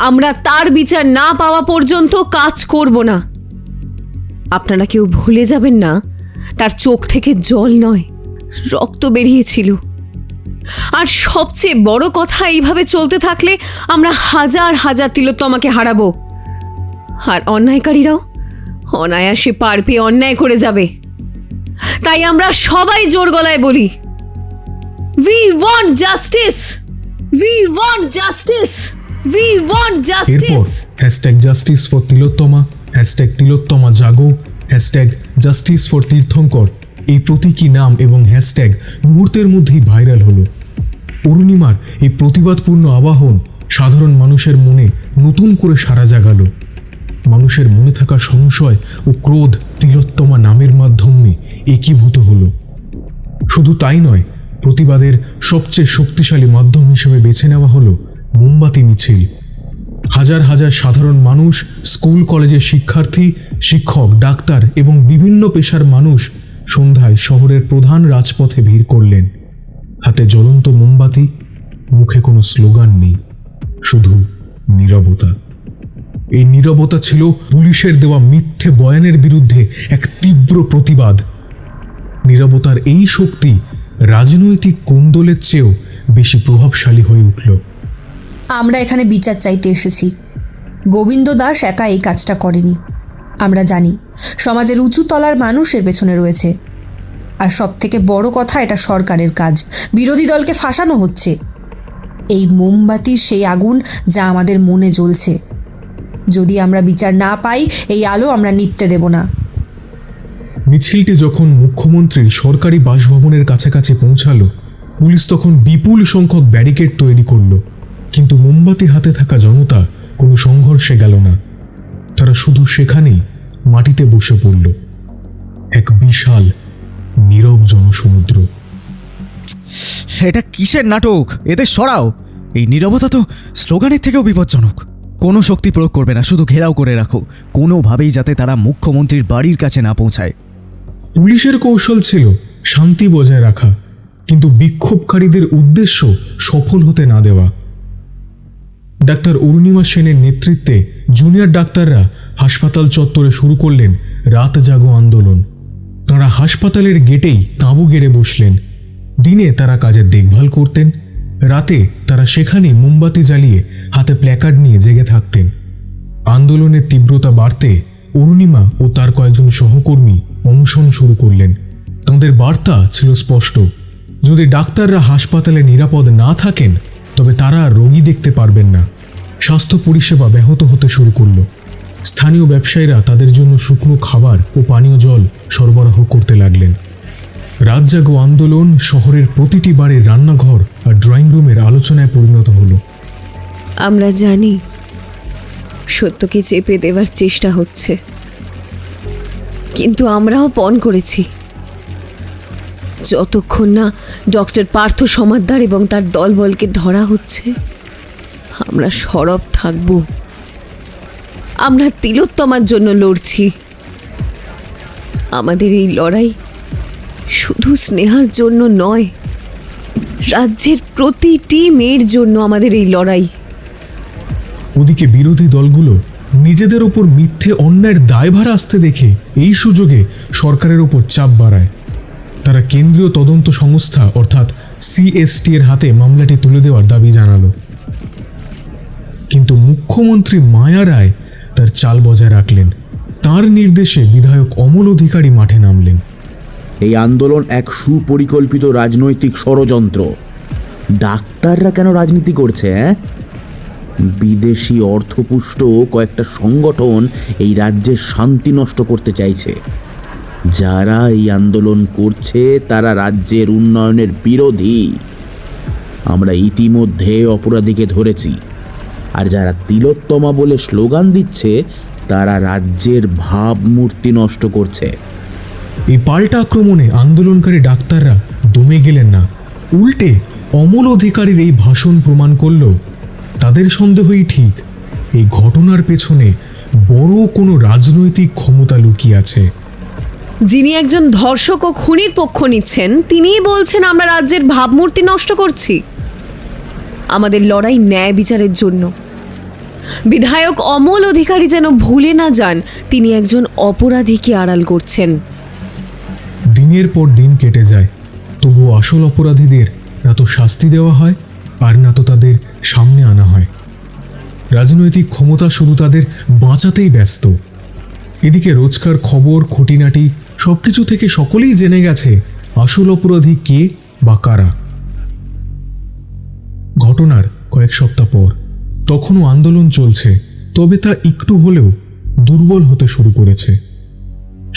আমরা তার বিচার না পাওয়া পর্যন্ত কাজ করব না। আপনারা কেউ ভুলে যাবেন না, তার চোখ থেকে জল নয়, রক্ত বেরিয়েছিল। আর সবচেয়ে বড় কথা, এইভাবে চলতে থাকলে আমরা হাজার হাজার তিলোত্তমাকে হারাবো, আর অন্যায়কারীরাও অনায়াসে পার পেয়ে অন্যায় করে যাবে। তাই আমরা সবাই জোর গলায় বলি, We want justice! We want justice! We want এরপর justice! #Justice for Tilottama, #Tilottama জাগো, #জাস্টিস ফর তীর্থঙ্কর এই প্রতীকী নাম এবং হ্যাশট্যাগ মুহূর্তের মধ্যেই ভাইরাল হলো। অরুণিমার এই প্রতিবাদপূর্ণ আবাহন সাধারণ মানুষের মনে নতুন করে সাড়া জাগালো। মানুষের মনে থাকা সংশয় ও ক্রোধ তিলোত্তমা নামের মাধ্যমে একীভূত হলো। শুধু তাই নয়, প্রতিবাদের সবচেয়ে শক্তিশালী মাধ্যম হিসেবে বেছে নেওয়া হলো মোমবাতি মিছিল। হাজার হাজার সাধারণ মানুষ, স্কুল কলেজের শিক্ষার্থী, শিক্ষক, ডাক্তার এবং বিভিন্ন পেশার মানুষ সন্ধ্যায় শহরের প্রধান রাজপথে ভিড় করলেন। হাতে জ্বলন্ত মোমবাতি, মুখে কোনো স্লোগান নেই, শুধু নীরবতা। এই নীরবতা ছিল পুলিশের দেওয়া মিথ্যে বয়ানের বিরুদ্ধে এক তীব্র প্রতিবাদ। নীরবতার এই শক্তি রাজনৈতিক কোন্দলের চেয়েও বেশি প্রভাবশালী হয়ে উঠল। আমরা এখানে বিচার চাইতে এসেছি। গোবিন্দ দাস একা এই কাজটা করেনি। আমরা জানি সমাজের উঁচু তলার মানুষের পেছনে রয়েছে, আর সব থেকে বড় কথা, এটা সরকারের কাজ। বিরোধী দলকে ফাঁসানো হচ্ছে। এই মোমবাতির সেই আগুন যা আমাদের মনে জ্বলছে। যদি আমরা বিচার না পাই, এই আলো আমরা নিভতে দেব না। মিছিলটি যখন মুখ্যমন্ত্রীর সরকারি বাসভবনের কাছাকাছি পৌঁছালো, পুলিশ তখন বিপুল সংখ্যক ব্যারিকেড তৈরি করল, কিন্তু মোমবাতি হাতে থাকা জনতা কোনো সংঘর্ষে গেল না। তারা শুধু সেখানেই মাটিতে বসে পড়ল, এক বিশাল নীরব জনসমুদ্র। এটা কিসের নাটক? এদের সরাও। এই নীরবতা তো স্লোগানের থেকেও বিপজ্জনক। কোনো শক্তি প্রয়োগ করবে না, শুধু ঘেরাও করে রাখো, কোনোভাবেই যাতে তারা মুখ্যমন্ত্রীর বাড়ির কাছে না পৌঁছায়। পুলিশের কৌশল ছিল শান্তি বজায় রাখা, কিন্তু বিক্ষোভকারীদের উদ্দেশ্য সফল হতে না দেওয়া। ডাক্তার অরুণিমা সেনের নেতৃত্বে জুনিয়র ডাক্তাররা হাসপাতাল চত্বরে শুরু করলেন রাত জাগো আন্দোলন। তাঁরা হাসপাতালের গেটেই তাঁবু গেড়ে বসলেন। দিনে তারা কাজের দেখভাল করতেন, রাতে তারা সেখানে মোমবাতি জ্বালিয়ে হাতে প্ল্যাকার্ড নিয়ে জেগে থাকতেন। আন্দোলনের তীব্রতা বাড়তে অরুণিমা ও তার কয়েকজন সহকর্মী অনশন শুরু করলেন। তাঁদের বার্তা ছিল স্পষ্ট, যদি ডাক্তাররা হাসপাতালে নিরাপদ না থাকেন তবে তারা রোগী দেখতে পারবেন না। স্বাস্থ্য পরিষেবা ব্যাহত হতে শুরু করল। স্থানীয় ব্যবসায়ীরা তাদের জন্য শুকনো খাবার ও পানীয় জল সরবরাহ করতে লাগলেন। রাত জাগো আন্দোলন শহরের প্রতিটি বাড়ির রান্নাঘর আর ড্রয়িং রুমের আলোচনায় পরিণত হলো। আমরা জানি সত্যকে চেপে দেওয়ার চেষ্টা হচ্ছে, কিন্তু আমরাও পণ করেছি যতক্ষণ না ডক্টর পার্থ সমাদ্দার এবং তার দলবলকে ধরা হচ্ছে আমরা সরব থাকব। আমরা তিলোত্তমার জন্য লড়ছি। আমাদের এই লড়াই শুধু স্নেহার জন্য নয়, রাজ্যের প্রতিটি মেয়ের জন্য আমাদের এই লড়াই। ওদিকে বিরোধী দলগুলো নিজেদের ওপর মিথ্যে অন্যায়ের দায়ভার আসতে দেখে এই সুযোগে সরকারের ওপর চাপ বাড়ায়। তারা কেন্দ্রীয় তদন্ত সংস্থা অর্থাৎ সিএসটি এর হাতে মামলাটি তুলে দেওয়ার দাবি জানালো। কিন্তু মুখ্যমন্ত্রী মায়া রায় তার চাল বজায় রাখলেন। তার নির্দেশে বিধায়ক অমল অধিকারী মাঠে নামলেন। এই আন্দোলন এক সুপরিকল্পিত রাজনৈতিক ষড়যন্ত্র। ডাক্তাররা কেন রাজনীতি করছে? বিদেশি অর্থপুষ্ট কয়েকটা সংগঠন এই রাজ্যের শান্তি নষ্ট করতে চাইছে। যারা এই আন্দোলন করছে তারা রাজ্যের উন্নয়নের বিরোধী। আমরা ইতিমধ্যে অপরাধীকে ধরেছি, আর যারা তিলোত্তমা বলে স্লোগান দিচ্ছে তারা রাজ্যের ভাবমূর্তি নষ্ট করছে। এই পাল্টা আক্রমণে আন্দোলনকারী ডাক্তাররা দমে গেলেন না, উল্টে অমল অধিকারীর এই ভাষণ প্রমাণ করল তাদের সন্দেহই ঠিক, এই ঘটনার পেছনে বড় কোনো রাজনৈতিক ক্ষমতা লুকিয়ে আছে। যিনি একজন ধর্ষক ও খুনির পক্ষ নিচ্ছেন তিনিই বলছেন আমরা রাজ্যের ভাবমূর্তি নষ্ট করছি। আমাদের লড়াই ন্যায় বিচারের জন্য। বিধায়ক অমল অধিকারী যেন ভুলে না যান তিনি একজন অপরাধীকে আড়াল করছেন। দিনের পর দিন কেটে যায়, তবুও আসল অপরাধীদের না তো শাস্তি দেওয়া হয় আর না তো তাদের সামনে আনা হয়। রাজনৈতিক ক্ষমতা শুধু তাদের বাঁচাতেই ব্যস্ত। এদিকে রোজকার খবর খুঁটিনাটি সবকিছু থেকে সকলেই জেনে গেছে আসল অপরাধী কে বা কারা। ঘটনার কয়েক সপ্তাহ পর তখনও আন্দোলন চলছে, তবে তা একটু হলেও দুর্বল হতে শুরু করেছে।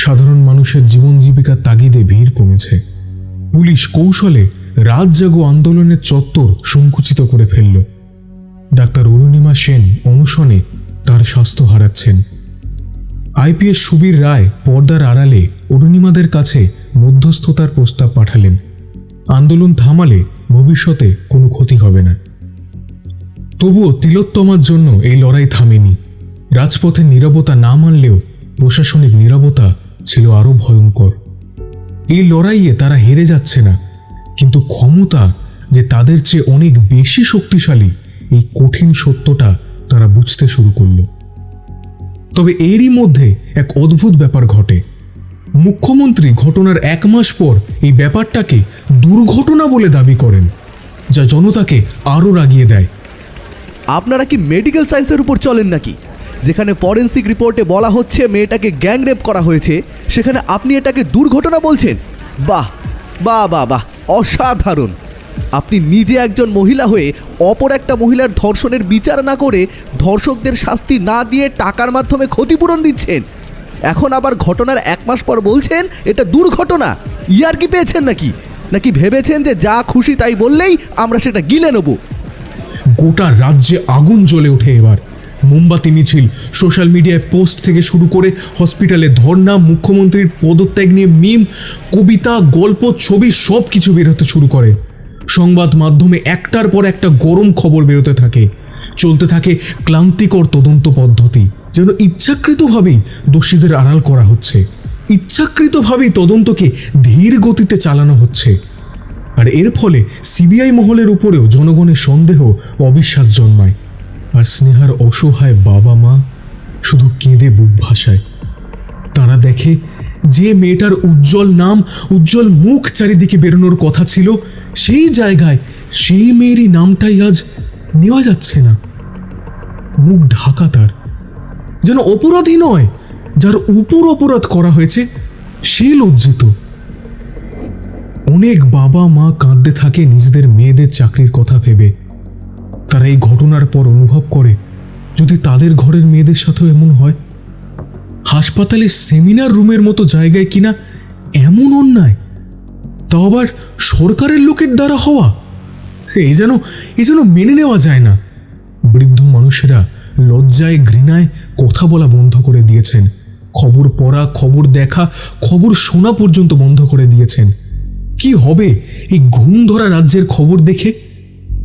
সাধারণ মানুষের জীবন জীবিকার তাগিদে ভিড় কমেছে। পুলিশ কৌশলে রাত জাগো আন্দোলনের চত্বর সংকুচিত করে ফেলল। ডাক্তার অরুণিমা সেন অনশনে তার স্বাস্থ্য হারাচ্ছেন। আইপিএস সুবীর রায় পর্দার আড়ালে অরুণিমাদের কাছে মধ্যস্থতার প্রস্তাব পাঠালেন। আন্দোলন থামালে ভবিষ্যতে কোনো ক্ষতি হবে না। তবুও তিলোত্তমার জন্য এই লড়াই থামেনি। রাজপথের নীরবতা না মানলেও প্রশাসনিক নীরবতা ছিল আরো ভয়ঙ্কর। এই লড়াইয়ে তারা হেরে যাচ্ছে না, কিন্তু ক্ষমতা যে তাদের চেয়ে অনেক বেশি শক্তিশালী এই কঠিন সত্যটা তারা বুঝতে শুরু করল। তবে এরই মধ্যে এক অদ্ভুত ব্যাপার ঘটে। মুখ্যমন্ত্রী ঘটনার 1 মাস পর এই ব্যাপারটাকে দুর্ঘটনা বলে দাবি করেন, যা জনতাকে আরও রাগিয়ে দেয়। আপনারা কি মেডিকেল সায়েন্সের উপর চলেন নাকি? যেখানে ফরেন্সিক রিপোর্টে বলা হচ্ছে মেয়েটাকে গ্যাংরেপ করা হয়েছে, সেখানে আপনি এটাকে দুর্ঘটনা বলছেন? বাহ বাহ বাহ বাহ, অসাধারণ। আপনি নিজে একজন মহিলা হয়ে অপর একটা মহিলার ধর্ষণের বিচার না করে ধর্ষকদের শাস্তি না দিয়ে টাকার মাধ্যমে ক্ষতিপূরণ দিচ্ছেন। এখন আবার ঘটনার 1 মাস পর বলছেন এটা দুর্ঘটনা। ইয়ার কি পেয়েছেন নাকি ভেবেছেন যে যা খুশি তাই বললেই আমরা সেটা গিলে নেব? গোটা রাজ্যে আগুন জ্বলে ওঠে এবার। মোমবাতি মিছিল, সোশ্যাল মিডিয়ায় পোস্ট থেকে শুরু করে হসপিটালে ধর্ণা, মুখ্যমন্ত্রীর পদত্যাগ নিয়ে মিম, কবিতা, গল্প, ছবি সব কিছু বেরোতে শুরু করে। সংবাদ মাধ্যমে একটার পর একটা গরম খবর বেরোতে থাকে। চলতে থাকে ক্লান্তিকর তদন্ত পদ্ধতি, যেন ইচ্ছাকৃতভাবেই দোষীদের আড়াল করা হচ্ছে, ইচ্ছাকৃতভাবেই তদন্তকে ধীর গতিতে চালানো হচ্ছে। আর এর ফলে সিবিআই মহলের উপরেও জনগণের সন্দেহ ও অবিশ্বাস জন্মায়। আর স্নেহার অসহায় বাবা মা শুধু কেঁদে বুক ভাসায়। তারা দেখে যে মেয়েটার উজ্জ্বল নাম, উজ্জ্বল মুখ চারিদিকে বেরোনোর কথা ছিল, সেই জায়গায় সেই মেয়েরই নামটাই আজ নেওয়া যাচ্ছে না। মুখ ঢাকা তার, যেন অপরাধী নয়, যার উপর অপরাধ করা হয়েছে সে লজ্জিত। অনেক বাবা মা কাঁদতে থাকে নিজেদের মেয়েদের চাকরির কথা ভেবে। তারা এই ঘটনার পর অনুভব করে যদি তাদের ঘরের মেয়েদের সাথেও এমন হয়। হাসপাতালের সেমিনার রুমের মতো জায়গায় কিনা এমন অন্যায়, তাও আবার সরকারের লোকের দ্বারা হওয়া, এই যেন মেনে নেওয়া যায় না। বৃদ্ধ মানুষেরা লজ্জায় ঘৃণায় কথা বলা বন্ধ করে দিয়েছেন, খবর পড়া, খবর দেখা, খবর শোনা পর্যন্ত বন্ধ করে দিয়েছেন। কি হবে এই ঘুম ধরা রাজ্যের খবর দেখে?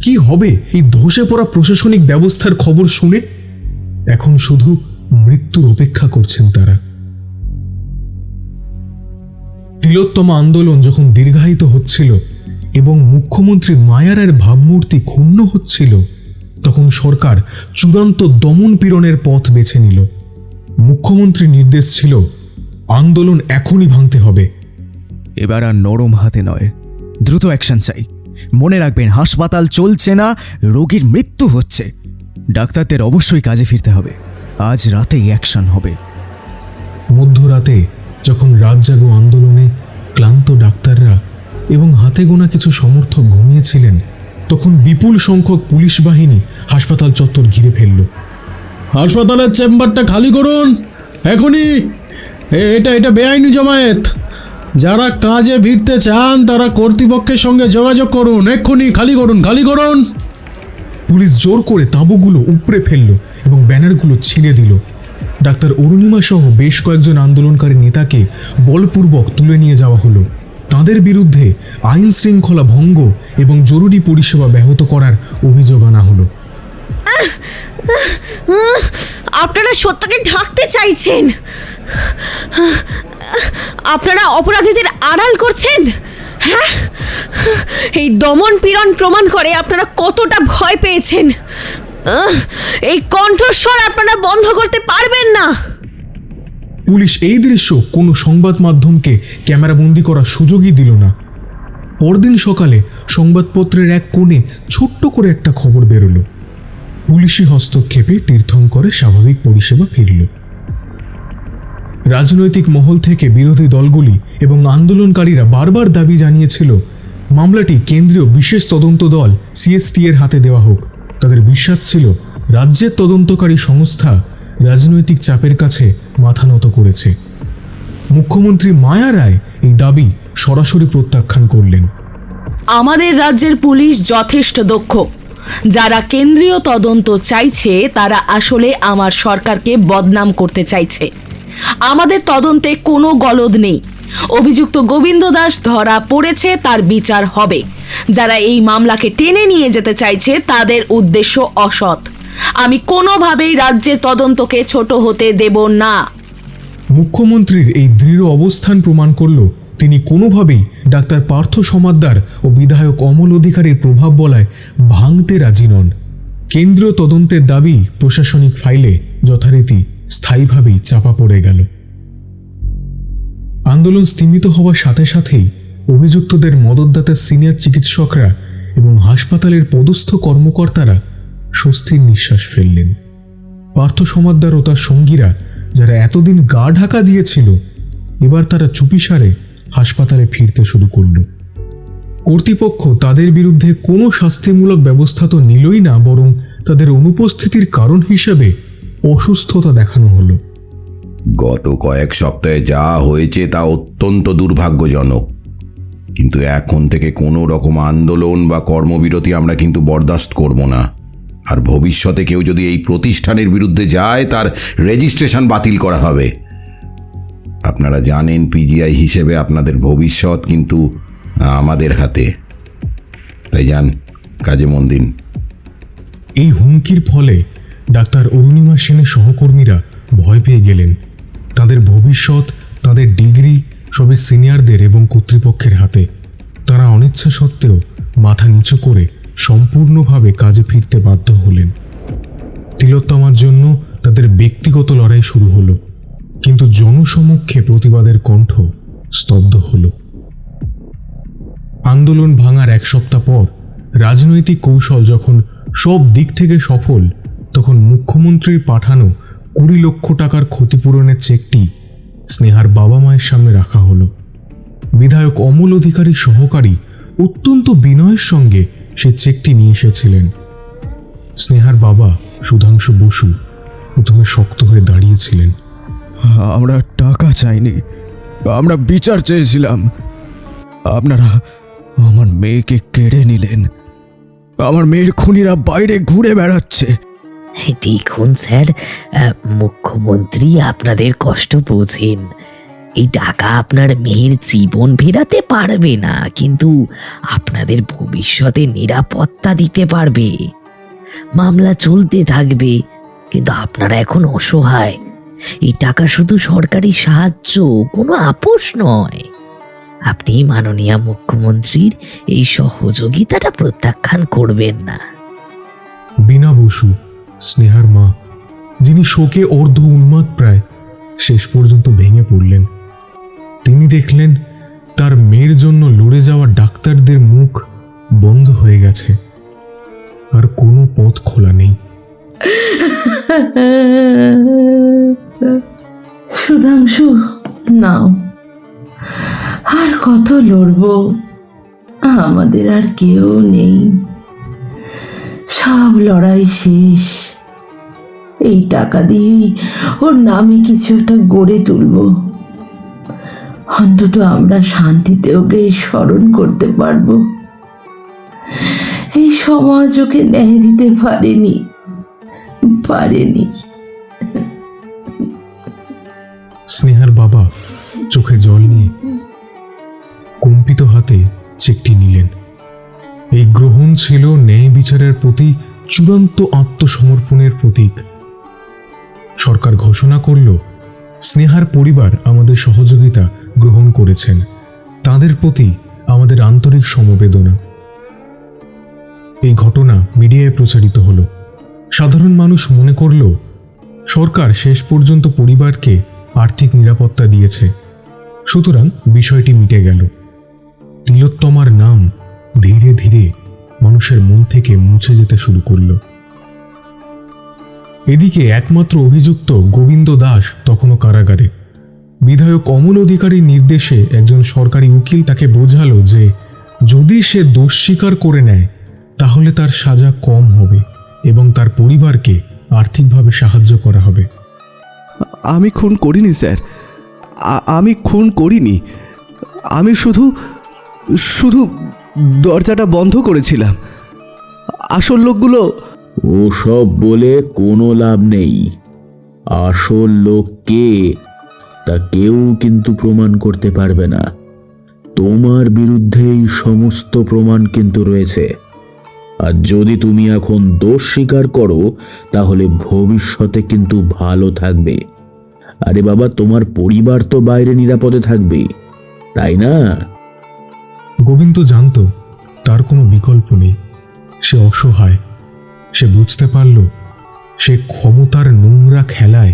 কি হবে এই ধসে পড়া প্রশাসনিক ব্যবস্থার খবর শুনে? এখন শুধু মৃত্যুর অপেক্ষা করছেন তারা। তিলোত্তমা আন্দোলন যখন দীর্ঘায়িত হচ্ছিল এবং মুখ্যমন্ত্রী মায়ারের ভাবমূর্তি ক্ষুণ্ণ হচ্ছিল, তখন সরকার চূড়ান্ত দমন পীড়নের পথ বেছে নিল। মুখ্যমন্ত্রীর নির্দেশ ছিল আন্দোলন এখনই ভাঙতে হবে। এবার আর নরম হাতে নয়, দ্রুত অ্যাকশন চাই। মনে রাখবেন, হাসপাতাল চলছে না, রোগীর মৃত্যু হচ্ছে। ডাক্তারদের অবশ্যই কাজে ফিরতে হবে। আজ রাতেই অ্যাকশন হবে। মধ্যরাতে যখন রাত জাগো আন্দোলনে ক্লান্ত ডাক্তাররা এবং হাতে গোনা কিছু সমর্থক ঘুমিয়েছিলেন, তখন বিপুল সংখ্যক পুলিশ বাহিনী হাসপাতাল চত্বর ঘিরে ফেলল। হাসপাতালের চেম্বারটা খালি করুন এখনই। এটা বেআইনি জমায়েত। যারা কাজে ভিড়তে চান তারা কর্তৃপক্ষের সঙ্গে যোগাযোগ করুন। এক্ষুনি খালি করুন। পুলিশ জোর করে তাঁবুগুলো উপড়ে ফেলল এবং ব্যানারগুলো ছিঁড়ে দিল। ডাক্তার অরুণিমা সহ বেশ কয়েকজন আন্দোলনকারী নেতাকে বলপূর্বক তুলে নিয়ে যাওয়া হলো। তাদের বিরুদ্ধে আইন শৃঙ্খলা ভঙ্গ এবং জরুরি পরিষেবা ব্যাহত করার অভিযোগ আনা হলো। আপনারা সত্যকে ঢাকতে চাইছেন, আপনারা অপরাধীদের আড়াল করছেন। হ্যাঁ, এই দমন পীড়ন প্রমাণ করে আপনারা কতটা ভয় পেয়েছেন। এই কণ্ঠস্বর আপনারা বন্ধ করতে পারবেন না। পুলিশ এই দৃশ্য কোনো সংবাদ মাধ্যমকে ক্যামেরাবন্দি করার সুযোগই দিল না। পরদিন সকালে সংবাদপত্রের এক কোণে ছোট্ট করে একটা খবর বেরোলো, পুলিশি হস্তক্ষেপে তীর্থঙ্করে স্বাভাবিক পরিষেবা ফিরল। রাজনৈতিক মহল থেকে বিরোধী দলগুলি এবং আন্দোলনকারীরা বারবার দাবি জানিয়েছিল মামলাটি কেন্দ্রীয় বিশেষ তদন্ত দল সিএসটি এর হাতে দেওয়া হোক। তাদের বিশ্বাস ছিল রাজ্যের তদন্তকারী সংস্থা রাজনৈতিক চাপের কাছে মাথা নত করেছে। মুখ্যমন্ত্রী মায়া রায় এই দাবি সরাসরি প্রত্যাখ্যান করলেন। আমাদের রাজ্যের পুলিশ যথেষ্ট দক্ষ। যারা কেন্দ্রীয় তদন্ত চাইছে তারা আসলে আমার সরকারকে বদনাম করতে চাইছে। আমাদের তদন্তে কোনো গলদ নেই। অভিযুক্ত গোবিন্দ দাস ধরা পড়েছে, তার বিচার হবে। যারা এই মামলাকে টেনে নিয়ে যেতে চাইছে তাদের উদ্দেশ্য অসৎ। আমি কোনোভাবেই রাজ্যের তদন্তকে ছোট হতে দেব না। মুখ্যমন্ত্রীর এই দৃঢ় অবস্থান প্রমাণ করল তিনি কোনোভাবেই ডাক্তার পার্থ সমাদ্দার ও বিধায়ক অমল অধিকারীর প্রভাব বলায় ভাঙতে রাজি নন। কেন্দ্রীয় তদন্তের দাবি প্রশাসনিক ফাইলে যথারীতি স্থায়ীভাবেই চাপা পড়ে গেল। আন্দোলন স্তীমিত হওয়ার সাথে সাথেই অভিযুক্তদের মদতদাতা সিনিয়র চিকিৎসকরা এবং হাসপাতালের পদস্থ কর্মকর্তারা স্বস্তির নিঃশ্বাস ফেললেন। পার্থ সমাদ্দার ও তার সঙ্গীরা যারা এতদিন গা ঢাকা দিয়েছিল, এবার তারা চুপিসারে হাসপাতালে ফিরতে শুরু করল। কর্তৃপক্ষ তাদের বিরুদ্ধে কোনো শাস্তিমূলক ব্যবস্থা তো নিলই না, বরং তাদের অনুপস্থিতির কারণ হিসেবে অসুস্থতা দেখানো হলো। গত কয়েক সপ্তাহে যা হয়েছে তা অত্যন্ত দুর্ভাগ্যজনক, কিন্তু এখন থেকে কোনো রকম আন্দোলন বা কর্মবিরতি আমরা কিন্তু বরদাস্ত করব না। আর ভবিষ্যতে কেউ যদি এই প্রতিষ্ঠানের বিরুদ্ধে যায় তার রেজিস্ট্রেশন বাতিল করা হবে। আপনারা জানেন পিজিআই হিসেবে আপনাদের ভবিষ্যৎ কিন্তু আমাদের হাতে। তাই যান, কাজে মন দিন। এই হুমকির ফলে ডাক্তার অরুণিমা সেনের সহকর্মীরা ভয় পেয়ে গেলেন। তাদের ভবিষ্যৎ, তাদের ডিগ্রি সবই সিনিয়রদের এবং কর্তৃপক্ষের হাতে। তারা অনিচ্ছা সত্ত্বেও মাথা নিচু করে সম্পূর্ণভাবে কাজে ফিরতে বাধ্য হলেন। তিলোত্তমার জন্য তাদের ব্যক্তিগত লড়াই শুরু হলো, কিন্তু জনসমক্ষে প্রতিবাদের কণ্ঠ স্তব্ধ হলো। আন্দোলন ভাঙার এক সপ্তাহ পর রাজনৈতিক কৌশল যখন সব দিক থেকে সফল, তখন মুখ্যমন্ত্রীর পাঠানো 20 লক্ষ টাকার ক্ষতিপূরণের চেকটি স্নেহার বাবা মায়ের সামনে রাখা হলো। বিধায়ক অমল অধিকারীর সহকারী অত্যন্ত বিনয়ের সঙ্গে সে চেকটি নিয়ে এসেছিলেন। স্নেহার বাবা সুধাংশু বসু প্রথমে শক্ত হয়ে দাঁড়িয়েছিলেন, আমরা টাকা চাইনি, আমরা বিচার চেয়েছিলাম। আপনারা আমার মেয়েকে কেড়ে নিলেন। আমার মেয়ের খুনিরা বাইরে ঘুরে বেড়াচ্ছে। দেখুন স্যার, মুখ্যমন্ত্রী আপনাদের কষ্ট বোঝেন। এই টাকা আপনার মেয়ের জীবন ফেরাতে পারবে না, কিন্তু আপনাদের ভবিষ্যতে নিরাপত্তা দিতে পারবে। মামলা চলতে থাকবে, কিন্তু আপনারা এখন অসহায়। এই টাকা শুধু সরকারি সাহায্য, কোনো আপোষ নয়। আপনি মাননীয় মুখ্যমন্ত্রীর এই সহযোগিতাটা প্রত্যাখ্যান করবেন না। বীণা বসু, স্নেহার মা, যিনি শোকে অর্ধ উন্মাদ প্রায়, শেষ পর্যন্ত ভেঙে পড়লেন। তিনি দেখলেন তার মেয়ের জন্য লড়ে যাওয়া ডাক্তারদের মুখ বন্ধ হয়ে গেছে, আর কোনো পথ খোলা নেই। সুধাংশু, নাও, আর কত লড়বো? আমাদের আর কেউ নেই, সব লড়াই শেষ। এই টাকা দিয়েই ওর নামে কিছু একটা গড়ে তুলবো। অন্তত আমরা শান্তিতে ওকে স্মরণ করতে পারবো। এই সমাজ ওকে ন্যায় দিতে পারেনি। স্নেহার বাবা চোখে জল নিয়ে কম্পিত হাতে চেকটি নিলেন। এই গ্রহণ ছিল ন্যায় বিচারের প্রতি চূড়ান্ত আত্মসমর্পণের প্রতীক। সরকার ঘোষণা করল, স্নেহার পরিবার আমাদের সহযোগিতা গ্রহণ করেছেন, তাদের প্রতি আমাদের আন্তরিক সমবেদনা। এই ঘটনা মিডিয়ায় প্রচারিত হলো। সাধারণ মানুষ মনে করল সরকার শেষ পর্যন্ত পরিবারকে আর্থিক নিরাপত্তা দিয়েছে, সুতরাং বিষয়টি মিটে গেল। তিলোত্তমার নাম ধীরে ধীরে মানুষের মন থেকে মুছে যেতে শুরু করল। এদিকে একমাত্র অভিযুক্ত গোবিন্দ দাস তখনও কারাগারে। বিধায়ক অমল অধিকারীর নির্দেশে একজন সরকারি উকিল তাকে বোঝালো যে যদি সে দোষ স্বীকার করে নেয় তাহলে তার সাজা কম হবে এবং তার পরিবারকে আর্থিকভাবে সাহায্য করা হবে। আমি খুন করিনি স্যার, আমি খুন করিনি। আমি শুধু দরজাটা বন্ধ করেছিলাম। আসল লোকগুলো ওসব বলে কোনো লাভ নেই। আসল লোক কে তা কেউ কিন্তু প্রমাণ করতে পারবে না। তোমার বিরুদ্ধেই সমস্ত প্রমাণ কিন্তু রয়েছে। আর যদি তুমি এখন দোষ স্বীকার করো তাহলে ভবিষ্যতে কিন্তু ভালো থাকবে। আরে বাবা, তোমার পরিবার তো বাইরে নিরাপদে থাকবে, তাই না? গোবিন্দ জানত তার কোনো বিকল্প নেই। সে অসহায়। সে বুঝতে পারল সে ক্ষমতার নোংরা খেলায়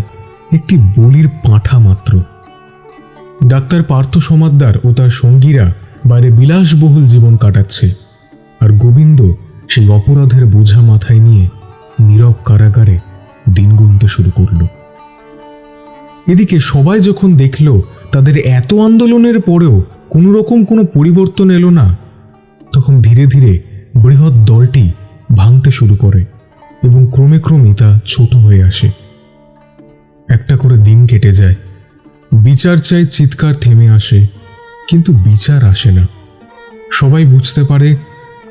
একটি বলির পাঁঠা মাত্র। ডাক্তার পার্থ সমাদ্দার ও তার সঙ্গীরা বাইরে বিলাসবহুল জীবন কাটাচ্ছে, আর গোবিন্দ সেই অপরাধের বোঝা মাথায় নিয়ে নীরব কারাগারে দিন গুনতে শুরু করল। এদিকে সবাই যখন দেখল তাদের এত আন্দোলনের পরেও কোনো রকম কোনো পরিবর্তন এলো না, তখন ধীরে ধীরে বৃহৎ দলটি ভাঙতে শুরু করে এবং ক্রমে ক্রমে তা ছোট হয়ে আসে। একটা করে দিন কেটে যায়। বিচার চাই চিৎকার থেমে আসে, কিন্তু বিচার আসে না। সবাই বুঝতে পারে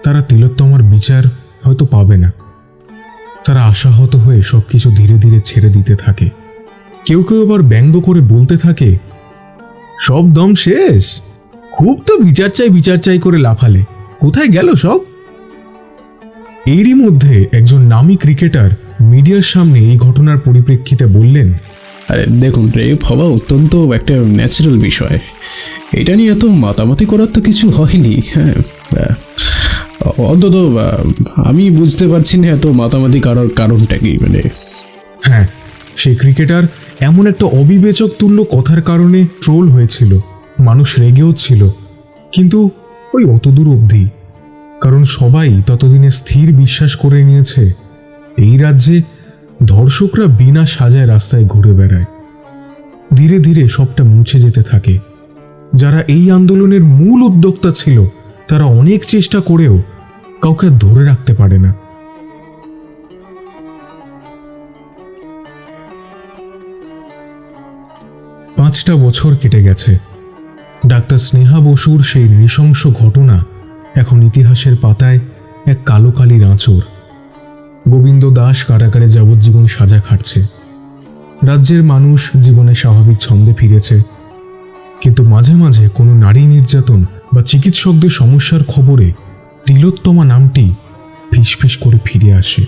তারা তিলোত্তমার বিচার হয়তো পাবে না। তারা আশাহত হয়ে সবকিছু ধীরে ধীরে ছেড়ে দিতে থাকে। কেউ কেউ আবার ব্যঙ্গ করে বলতে থাকে, সব দম শেষ, খুব তো বিচার চাই করে লাফালে, কোথায় গেল সব? এরই মধ্যে একজন নামী ক্রিকেটার মিডিয়ার সামনে এই ঘটনার পরিপ্রেক্ষিতে বললেন, আরে দেখুন, রেপ হওয়া অত্যন্ত একটা ন্যাচারাল বিষয়। এটা নিয়ে এত মাতামাতি করার তো কিছু হয়নি। হ্যাঁ, অন্তত আমি বুঝতে পারছি না এত মাতামাতি করার কারণটা কি। হ্যাঁ, সেই ক্রিকেটার এমন একটা অবিবেচক তুল্য কথার কারণে ট্রোল হয়েছিল, মানুষ রেগেও ছিল, কিন্তু ওই অতদূর অবধি। কারণ সবাই ততদিনে স্থির বিশ্বাস করে নিয়েছে এই রাজ্যে ধর্ষকরা বিনা সাজায় রাস্তায় ঘুরে বেড়ায়। ধীরে ধীরে সবটা মুছে যেতে থাকে। যারা এই আন্দোলনের মূল উদ্যোক্তা ছিল তারা অনেক চেষ্টা করেও কাউকে ধরে রাখতে পারে না। 5টা বছর কেটে গেছে। ডাক্তার স্নেহা বসুর সেই নৃশংস ঘটনা এখন ইতিহাসের পাতায় এক কালো কালির আঁচড়। গোবিন্দ দাস কারাগারে যাবজ্জীবন সাজা খাটছে। রাজ্যের মানুষ জীবনে স্বাভাবিক ছন্দে ফিরেছে, কিন্তু মাঝে মাঝে কোনো নারী নির্যাতন বা চিকিৎসকদের সমস্যার খবরে তিলোত্তমা নামটি ফিসফিস করে ফিরে আসে।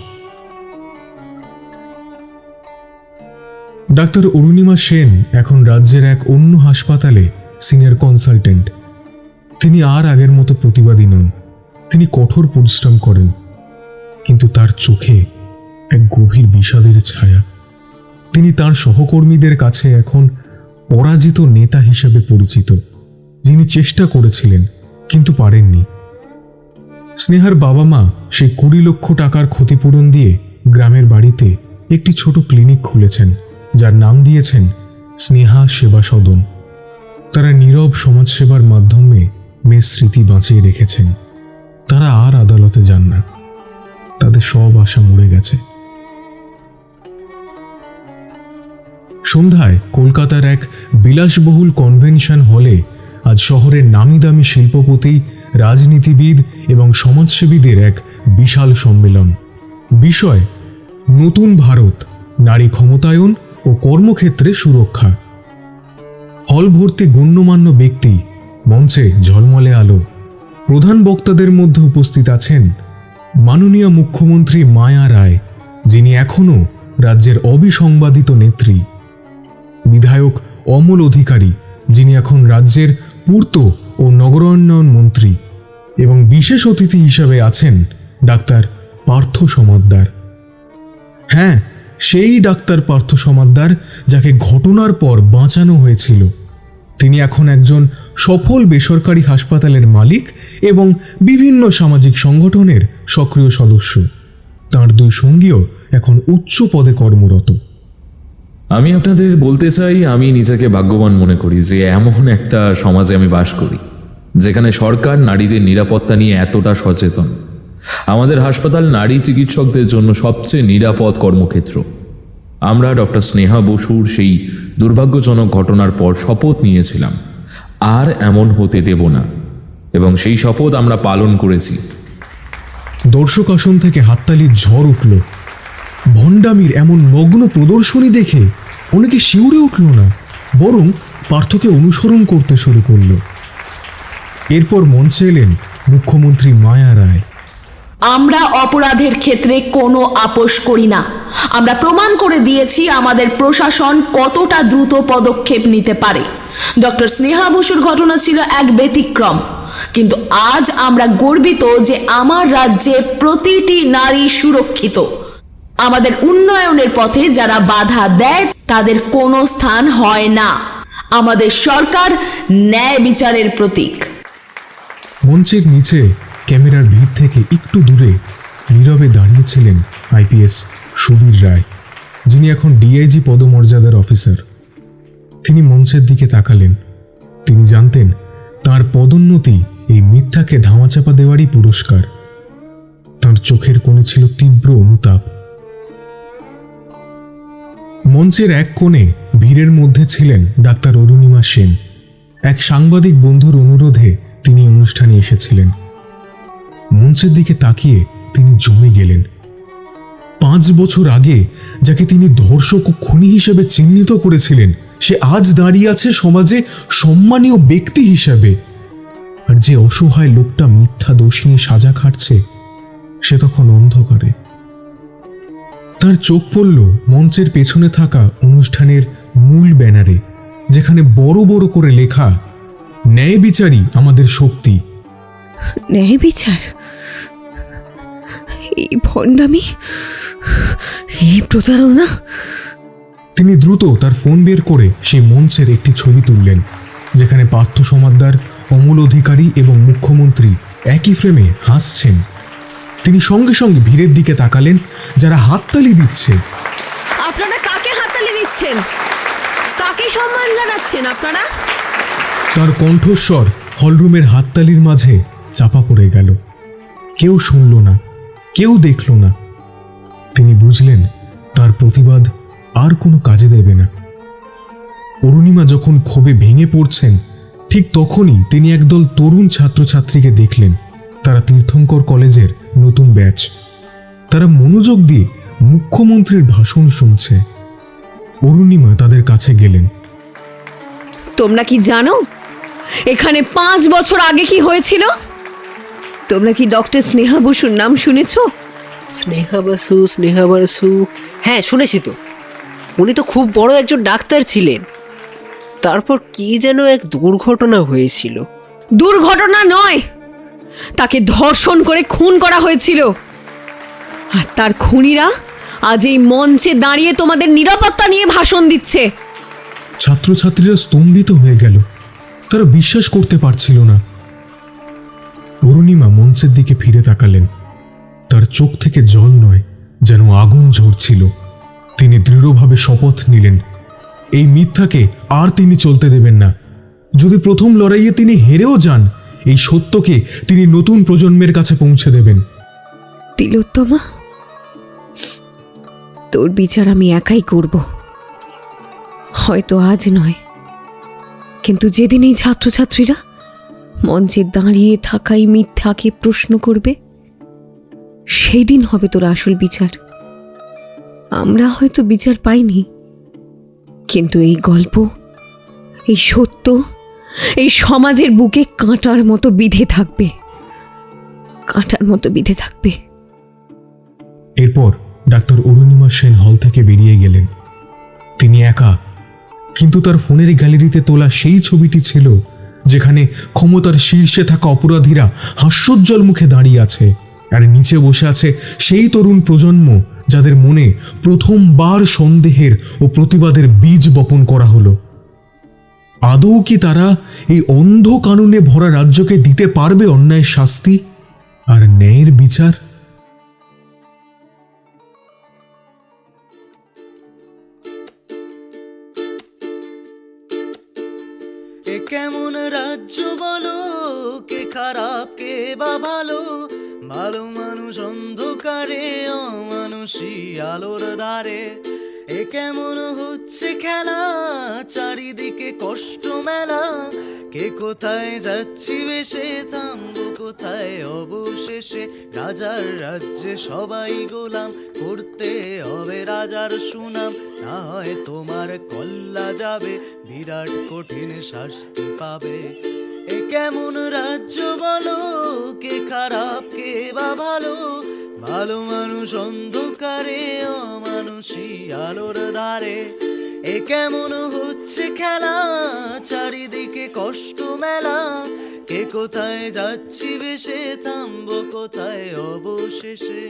ডাক্তার অরুণিমা সেন এখন রাজ্যের এক অন্য হাসপাতালে সিনিয়র কনসালটেন্ট। তিনি আর আগের মতো প্রতিবাদী নন, তিনি কঠোর পরিশ্রম করেন, কিন্তু তার চোখে এক গভীর বিষাদের ছায়া। তিনি তার সহকর্মীদের কাছে এখন পরাজিত নেতা হিসেবে পরিচিত, যিনি চেষ্টা করেছিলেন কিন্তু পারেননি। স্নেহার বাবা মা সেই 20 লক্ষ টাকার ক্ষতিপূরণ দিয়ে গ্রামের বাড়িতে একটি ছোট ক্লিনিক খুলেছেন, যার নাম দিয়েছেন স্নেহা সেবা সদন। তারা নীরব সমাজসেবার মাধ্যমে মেয়ের স্মৃতি বাঁচিয়ে রেখেছেন। তারা আর আদালতে যান না, তাদের সব আশা মরে গেছে। সন্ধ্যায় কলকাতার এক বিলাসবহুল কনভেনশন হলে আজ শহরের নামি দামি শিল্পপতি, রাজনীতিবিদ এবং সমাজসেবীদের এক বিশাল সম্মেলন। বিষয় নতুন ভারত, নারী ক্ষমতায়ন ও কর্মক্ষেত্রে সুরক্ষা। হল ভর্তি গণ্যমান্য ব্যক্তি, মঞ্চে ঝলমলে আলো। প্রধান বক্তাদের মধ্যে উপস্থিত আছেন মাননীয় মুখ্যমন্ত্রী মায়া রায়, যিনি এখনও রাজ্যের অবিসংবাদিত নেত্রী, বিধায়ক অমল অধিকারী, যিনি এখন রাজ্যের পূর্ত ও নগরোন্নয়ন মন্ত্রী, এবং বিশেষ অতিথি হিসেবে আছেন ডাক্তার পার্থ সমাদ্দার। হ্যাঁ, সেই ডাক্তার পার্থ সমাদ্দার যাকে ঘটনার পর বাঁচানো হয়েছিল। তিনি এখন একজন সফল বেসরকারি হাসপাতালের মালিক এবং বিভিন্ন সামাজিক সংগঠনের সক্রিয় সদস্য। তার 2 সঙ্গীও এখন উচ্চ পদে কর্মরত। আমি আপনাদের বলতে চাই, আমি নিজেকে ভাগ্যবান মনে করি যে এমন একটা সমাজে আমি বাস করি যেখানে সরকার নারীদের নিরাপত্তা নিয়ে এতটা সচেতন। আমাদের হাসপাতাল নারী চিকিৎসকদের জন্য সবচেয়ে নিরাপদ কর্মক্ষেত্র। আমরা ডক্টর স্নেহা বসুর সেই দুর্ভাগ্যজনক ঘটনার পর শপথ নিয়েছিলাম আর এমন হতে দেব না, এবং সেই শপথ আমরা পালন করেছি। দর্শক আসন থেকে হাততালির ঝড় উঠল। ভণ্ডামির এমন নগ্ন প্রদর্শনী দেখে অনেকে শিউরে উঠল না, বরং পার্থকে অনুসরণ করতে শুরু করল। এরপর মঞ্চে এলেন মুখ্যমন্ত্রী মায়া রায়। আমরা অপরাধের ক্ষেত্রে কোনো আপোষ করি না। আমরা প্রমাণ করে দিয়েছি আমাদের প্রশাসন কতটা দ্রুত পদক্ষেপ নিতে পারে। ডক্টর স্নেহা বসুর ঘটনা ছিল এক ব্যতিক্রম, কিন্তু আজ আমরা গর্বিত যে আমার রাজ্যে প্রতিটি নারী সুরক্ষিত। আমাদের উন্নয়নের পথে যারা বাধা দেয় তাদের কোনো স্থান হয় না। আমাদের সরকার ন্যায় বিচারের প্রতীক। মঞ্চের নিচে ক্যামেরার ভিড় থেকে একটু দূরে নীরবে দাঁড়িয়েছিলেন আইপিএস সুবীর রায়, যিনি এখন ডিআইজি পদমর্যাদার অফিসার। তিনি মঞ্চের দিকে তাকালেন। তিনি জানতেন তার পদোন্নতি এই মিথ্যাকে ধামাচাপা দেওয়ারই পুরস্কার। তার চোখের কোণে ছিল তীব্র অনুতাপ। মঞ্চের এক কোণে ভিড়ের মধ্যে ছিলেন ডাক্তার অরুণিমা সেন। এক সাংবাদিক বন্ধুর অনুরোধে তিনি অনুষ্ঠানে এসেছিলেন। মঞ্চের দিকে তাকিয়ে তিনি জমে গেলেন। 5 বছর আগে যাকে তিনি ধর্ষক ও খুনি হিসেবে চিহ্নিত করেছিলেন, সে আজ দাঁড়িয়ে আছে সমাজে সম্মানীয় ব্যক্তি হিসেবে। আর যে অসহায় লোকটা মিথ্যা দোষ নিয়ে সাজা খাটছে, সে তখন অন্ধকারে। তার চোখ পড়ল মঞ্চের পেছনে থাকা অনুষ্ঠানের মূল ব্যানারে, যেখানে বড় বড় করে লেখা, ন্যায় বিচারই আমাদের শক্তি। ন্যায় বিচার? এই ভণ্ডামি, এই প্রতারণা। তিনি দ্রুত তার ফোন বের করে সেই মঞ্চের একটি ছবি তুললেন, যেখানে পার্থ সমাদ্দার, অমল অধিকারী এবং মুখ্যমন্ত্রী একই ফ্রেমে হাসছেন। তিনি সঙ্গে সঙ্গে ভিড়ের দিকে তাকালেন, যারা হাততালি দিচ্ছে। আপনারা কাকে হাততালি দিচ্ছেন? কাকে সম্মান জানাচ্ছেন আপনারা? তার কণ্ঠস্বর হলরুমের হাততালির মাঝে চাপা পড়ে গেল। কেউ শুনল না, কেউ দেখল না। তিনি বুঝলেন তার প্রতিবাদ আর কোনো কাজে দেবে না। অরুণিমা যখন ক্ষোভে ভেঙে পড়ছেন, ঠিক তখনই তিনি একদল তরুণ ছাত্রছাত্রীকে দেখলেন। তারা তীর্থঙ্কর কলেজের নতুন ব্যাচ। তারা মনোযোগ দিয়ে মুখ্যমন্ত্রীর ভাষণ শুনছে। অরুণিমা তাদের কাছে গেলেন। তোমরা কি জানো এখানে 5 বছর আগে কি হয়েছিল? তোমরা কি ডক্টর স্নেহা বসুর নাম শুনেছো? স্নেহা বসু, হ্যাঁ শুনেছি তো। উনি তো খুব বড় একজন ডাক্তার ছিলেন। তারপর কি যেন এক দুর্ঘটনা হয়েছিল। দুর্ঘটনা নয়, তাকে ধর্ষণ করে খুন করা হয়েছিল। আর তার খুনিরা আজ এই মঞ্চে দাঁড়িয়ে তোমাদের নিরাপত্তা নিয়ে ভাষণ দিচ্ছে। ছাত্রছাত্রীরা স্তম্ভিত হয়ে গেল। তারা বিশ্বাস করতে পারছিল না। অরুণিমা মঞ্চের দিকে ফিরে তাকালেন। তার চোখ থেকে জল নয়, যেন আগুন ঝরছিল। তিনি দৃঢ়ভাবে শপথ নিলেন, এই মিথ্যাকে আর তিনি চলতে দেবেন না। যদি প্রথম লড়াইয়ে তিনি হেরেও যান, এই সত্যকে তিনি নতুন প্রজন্মের কাছে পৌঁছে দেবেন। তিলোত্তমা, তোর বিচার আমি একাই করব। হয়তো আজ নয়, কিন্তু যেদিন এই ছাত্রছাত্রীরা মঞ্চে দাঁড়িয়ে থাকাই মিথ্যাকে প্রশ্ন করবে, সেই দিন হবে তোর আসল বিচার। আমরা হয়তো বিচার পাইনি, কিন্তু এই গল্প, এই সত্য এই সমাজের বুকে কাঁটার মতো বিঁধে থাকবে, কাঁটার মতো বিঁধে থাকবে। এরপর ডাক্তার অরুণিমা সেন হল থেকে বেরিয়ে গেলেন। তিনি একা, কিন্তু তার ফোনের গ্যালারিতে তোলা সেই ছবিটি ছিল যেখানে ক্ষমতার শীর্ষে থাকা অপরাধীরা হাস্যোজ্জ্বল মুখে দাঁড়িয়ে আছে, আর নিচে বসে আছে সেই তরুণ প্রজন্ম যাদের মনে প্রথমবার সন্দেহের ও প্রতিবাদের বীজ বপন করা হলো। আদৌ কি তারা এই অন্ধ কানুনে ভরা রাজ্যকে দিতে পারবে অন্যায়ের শাস্তি আর ন্যায়ের বিচার? এ কেমন রাজ্য বলো, কে খারাপ কে বা ভালো, ভালো মানুষ অন্ধকারে, অমানুষী আলোর দ্বারে। এ কেমন হচ্ছে খেলা, চারিদিকে কষ্ট মেলা, কে কোথায় যাচ্ছি বেশে, থামবো কোথায় অবশেষে। রাজার রাজ্যে সবাই গোলাম, করতে হবে রাজার সুনাম, না হয় তোমার কল্লা যাবে, বিরাট কঠিন শাস্তি পাবে। এ কেমন রাজ্য বলো, কে খারাপ কে বা ভালো, ভালো মানুষ অন্ধকারে, অমানুষী আলোর ধারে। এ কেমন হচ্ছে খেলা, চারিদিকে কষ্ট মেলা, কে কোথায় যাচ্ছি বেশে, থামবো কোথায় অবশেষে।